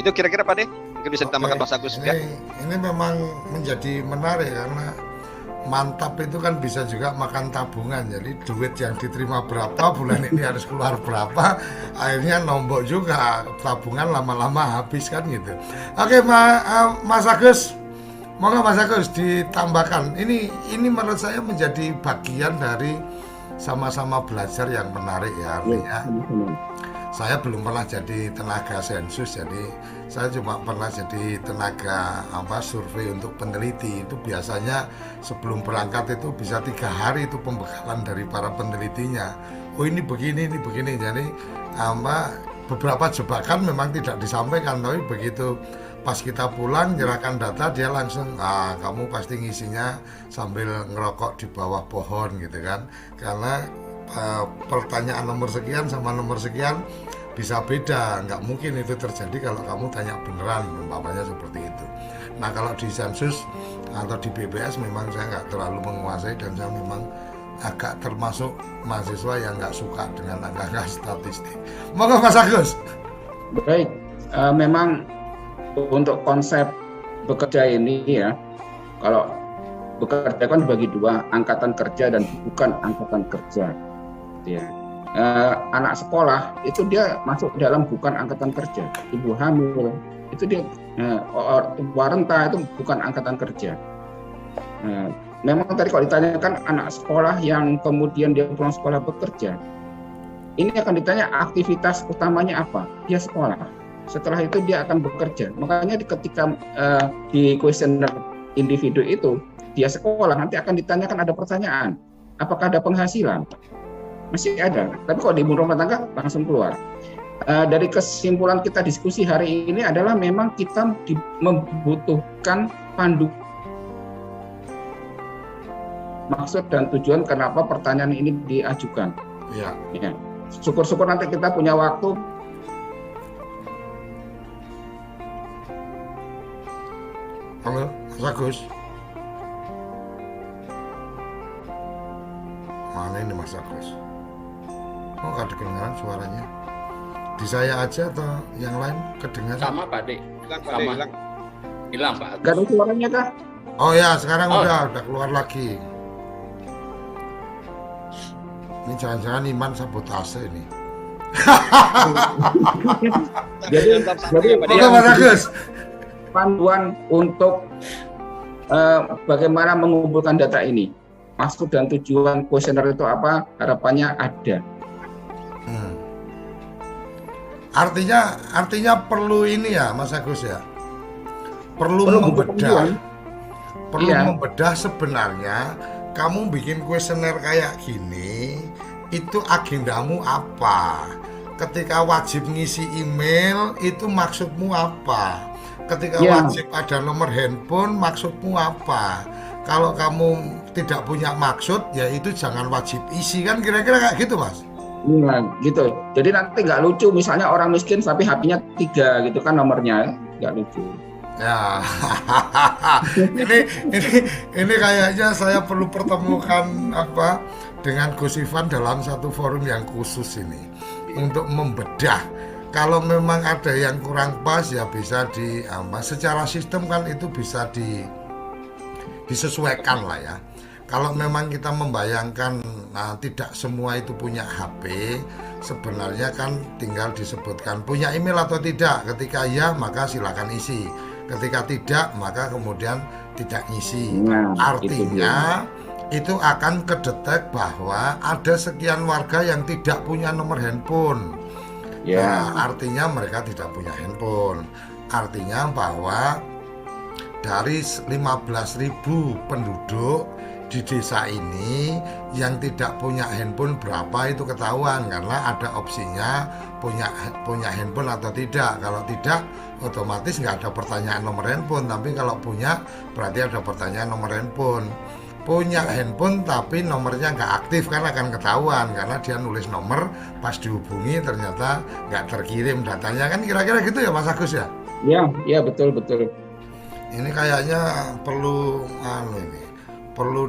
Itu kira-kira Pak De, mungkin bisa ditambahkan Pak Agus ya. Ini memang menjadi menarik karena mantap itu kan bisa juga makan tabungan. Jadi duit yang diterima berapa, bulan ini harus keluar berapa, akhirnya nombok juga, tabungan lama-lama habis kan gitu. Oke Mas Agus, monggo Mas Agus ditambahkan. Ini menurut saya menjadi bagian dari sama-sama belajar yang menarik ya, artinya saya belum pernah jadi tenaga sensus, jadi saya cuma pernah jadi tenaga survei untuk peneliti. Itu biasanya sebelum berangkat itu bisa 3 hari itu pembekalan dari para penelitinya. Oh ini begini. Jadi beberapa jebakan memang tidak disampaikan, tapi begitu pas kita pulang nyerahkan data dia langsung kamu pasti ngisinya sambil ngerokok di bawah pohon gitu kan, karena pertanyaan nomor sekian sama nomor sekian bisa beda, nggak mungkin itu terjadi kalau kamu tanya beneran, umpamanya seperti itu. Nah, kalau di sensus atau di BPS memang saya nggak terlalu menguasai, dan saya memang agak termasuk mahasiswa yang nggak suka dengan angka-angka statistik. Monggo Mas Agus. Baik, memang untuk konsep bekerja ini ya, kalau bekerja kan dibagi dua, angkatan kerja dan bukan angkatan kerja. Ya. Anak sekolah itu dia masuk dalam bukan angkatan kerja, ibu hamil itu dia tua renta itu bukan angkatan kerja. Nah, memang tadi kalau ditanyakan anak sekolah yang kemudian dia pulang sekolah bekerja, ini akan ditanya aktivitas utamanya apa? Dia sekolah. Setelah itu dia akan bekerja. Makanya ketika di kuesioner individu itu dia sekolah, nanti akan ditanyakan ada pertanyaan, apakah ada penghasilan? Masih ada. Tapi kalau di ibu rumah tangga langsung keluar. Dari kesimpulan kita diskusi hari ini adalah memang kita membutuhkan pandu maksud dan tujuan kenapa pertanyaan ini diajukan. Ya. Ya. Syukur-syukur nanti kita punya waktu. Halo, Mas Agus. Mana ini Mas Agus? Oh, nggak kedengaran suaranya. Di saya aja atau yang lain kedengaran? Sama Pak De. Hilang, Pak, Sama. hilang. Hilang Pak. Gak ada suaranya kah? Oh ya, sekarang Oh. udah keluar lagi. Ini jangan-jangan Iman sabotase ini. Jadi Pak De. Oke, Mas Agus. panduan untuk bagaimana mengumpulkan data ini. Maksud dan tujuan kuesioner itu apa? Harapannya ada. Artinya perlu ini ya, Mas Agus ya. Perlu Perlu membedah. pengetahuan. Perlu Iya. membedah sebenarnya kamu bikin kuesioner kayak gini, itu agendamu apa? Ketika wajib ngisi email, itu maksudmu apa? Ketika Iya. wajib ada nomor handphone, maksudmu apa? Kalau kamu tidak punya maksud, ya itu jangan wajib isi, kan kira-kira kayak gitu, Mas? Iya, gitu. Jadi nanti nggak lucu, misalnya orang miskin tapi HP-nya 3 gitu kan nomornya, nggak lucu. Ya, ini kayaknya saya perlu pertemukan dengan Gus Ivan dalam satu forum yang khusus ini untuk membedah. Kalau memang ada yang kurang pas ya bisa secara sistem kan itu bisa disesuaikan lah ya. Kalau memang kita membayangkan tidak semua itu punya HP, sebenarnya kan tinggal disebutkan punya email atau tidak. Ketika ya maka silakan isi. Ketika tidak maka kemudian tidak ngisi. Nah, Artinya itu akan kedetek bahwa ada sekian warga yang tidak punya nomor handphone. Ya. Nah, artinya mereka tidak punya handphone. Artinya bahwa dari 15.000 penduduk di desa ini yang tidak punya handphone berapa itu ketahuan karena ada opsinya punya handphone atau tidak. Kalau tidak otomatis nggak ada pertanyaan nomor handphone, tapi kalau punya berarti ada pertanyaan nomor handphone. Punya handphone tapi nomornya nggak aktif kan akan ketahuan karena dia nulis nomor pas dihubungi ternyata nggak terkirim datanya, kan kira-kira gitu ya Mas Agus ya? Ya betul. Ini kayaknya perlu perlu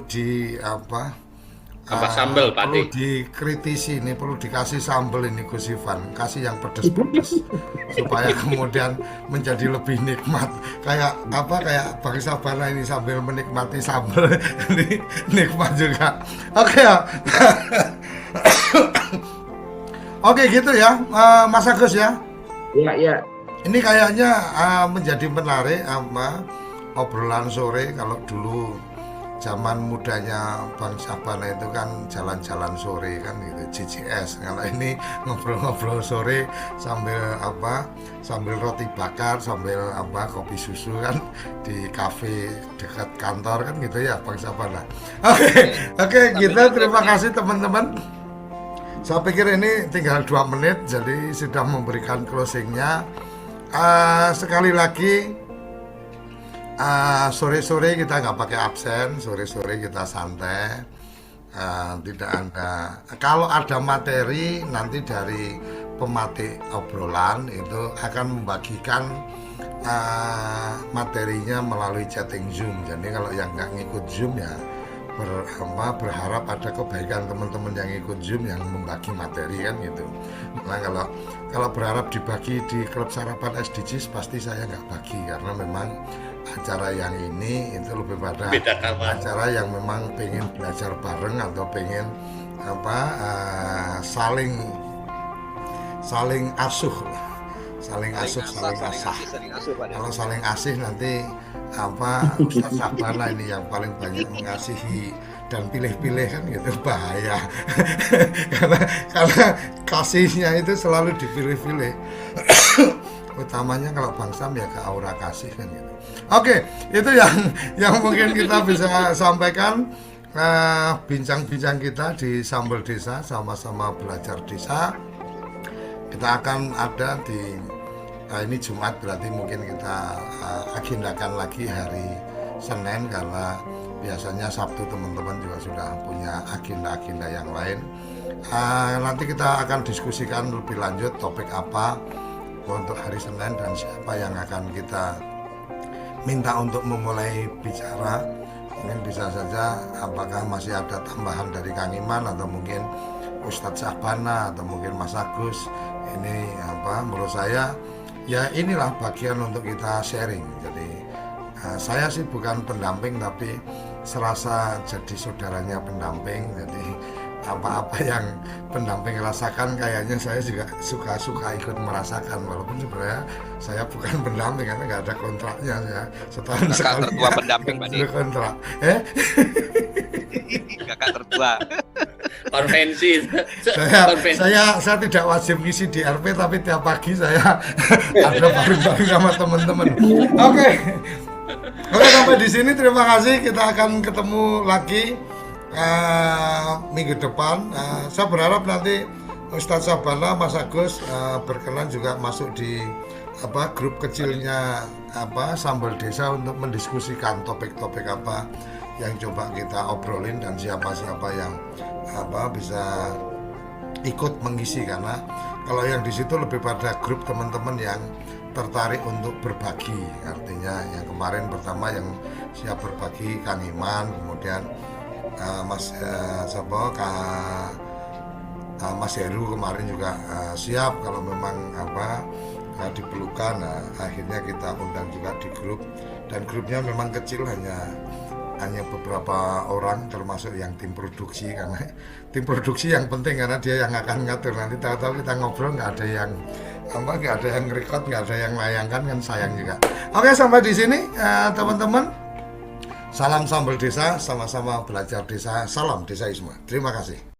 Sambel Pak perlu De. dikritisi ini, perlu dikasih sambel ini Gus Ivan, kasih yang pedes-pedes supaya kemudian menjadi lebih nikmat. Kayak Bang Sabana ini sambil menikmati sambel ini nikmat juga. Oke ya. Oke gitu ya, Mas Agus ya. Ya. Ini kayaknya menjadi menarik obrolan sore. Kalau dulu zaman mudanya Bang Sabana itu kan jalan-jalan sore kan gitu, JJS. Kalau ini ngobrol-ngobrol sore sambil roti bakar, sambil kopi susu kan di kafe dekat kantor kan gitu ya Bang Sabana. Oke, gitu. Terima kasih teman-teman. Saya pikir ini tinggal 2 menit, jadi sudah memberikan closingnya. Sekali lagi, sore-sore kita nggak pakai absen, sore-sore kita santai, tidak ada. Kalau ada materi nanti dari pematik obrolan itu akan membagikan materinya melalui chatting Zoom. Jadi kalau yang nggak ngikut Zoom ya berharap ada kebaikan teman-teman yang ikut Zoom yang membagi materi kan gitu. Nah kalau berharap dibagi di klub sarapan SDGs pasti saya nggak bagi karena memang acara yang ini itu lebih pada acara yang memang pengen belajar bareng atau pengen saling asuh saling asuh, saling asah. asih, saling asuh, Pak De. Kalau saling asih nanti Ustaz Sabana ini yang paling banyak mengasihi dan pilih-pilih kan gitu, bahaya. karena kasihnya itu selalu dipilih-pilih. Utamanya kalau Bang Sam ya ke aura kasih kan gitu. Oke, itu yang mungkin kita bisa sampaikan, bincang-bincang kita di Sambal Desa, sama-sama belajar desa. Kita akan ada di ini Jumat, berarti mungkin kita agendakan lagi hari Senin, karena biasanya Sabtu teman-teman juga sudah punya agenda-agenda yang lain. Nanti kita akan diskusikan lebih lanjut topik apa untuk hari Senin dan siapa yang akan kita minta untuk memulai bicara. Mungkin bisa saja apakah masih ada tambahan dari Kang Iman, atau mungkin Ustadz Sabana, atau mungkin Mas Agus. Ini menurut saya ya inilah bagian untuk kita sharing. Jadi saya sih bukan pendamping, tapi serasa jadi saudaranya pendamping. Jadi apa-apa yang pendamping rasakan kayaknya saya juga suka ikut merasakan, walaupun sebenarnya saya bukan pendamping karena nggak ada kontraknya ya, setahun Kakak sekali tertua pendamping, Pak De. kontrak. Kakak tertua. Konvensi. Saya tidak wajib ngisi di RP, tapi tiap pagi saya ada bareng-bareng sama teman-teman. Oke, sampai di sini terima kasih. Kita akan ketemu lagi minggu depan. Saya berharap nanti Ustadz Sabana, Mas Agus berkenan juga masuk di grup kecilnya Sambal Desa untuk mendiskusikan topik-topik apa yang coba kita obrolin, dan siapa-siapa yang bisa ikut mengisi, karena kalau yang di situ lebih pada grup teman-teman yang tertarik untuk berbagi. Artinya yang kemarin pertama yang siap berbagi Kang Iman, kemudian Mas Heru kemarin juga siap kalau memang diperlukan. Akhirnya kita undang juga di grup, dan grupnya memang kecil, hanya beberapa orang, termasuk yang tim produksi, karena tim produksi yang penting karena dia yang akan ngatur. Nanti tahu-tahu kita ngobrol nggak ada yang record, nggak ada yang layangkan, kan sayang juga. Oke, sampai di sini teman-teman. Salam Sambal Desa, sama-sama belajar desa. Salam Desaisme. Terima kasih.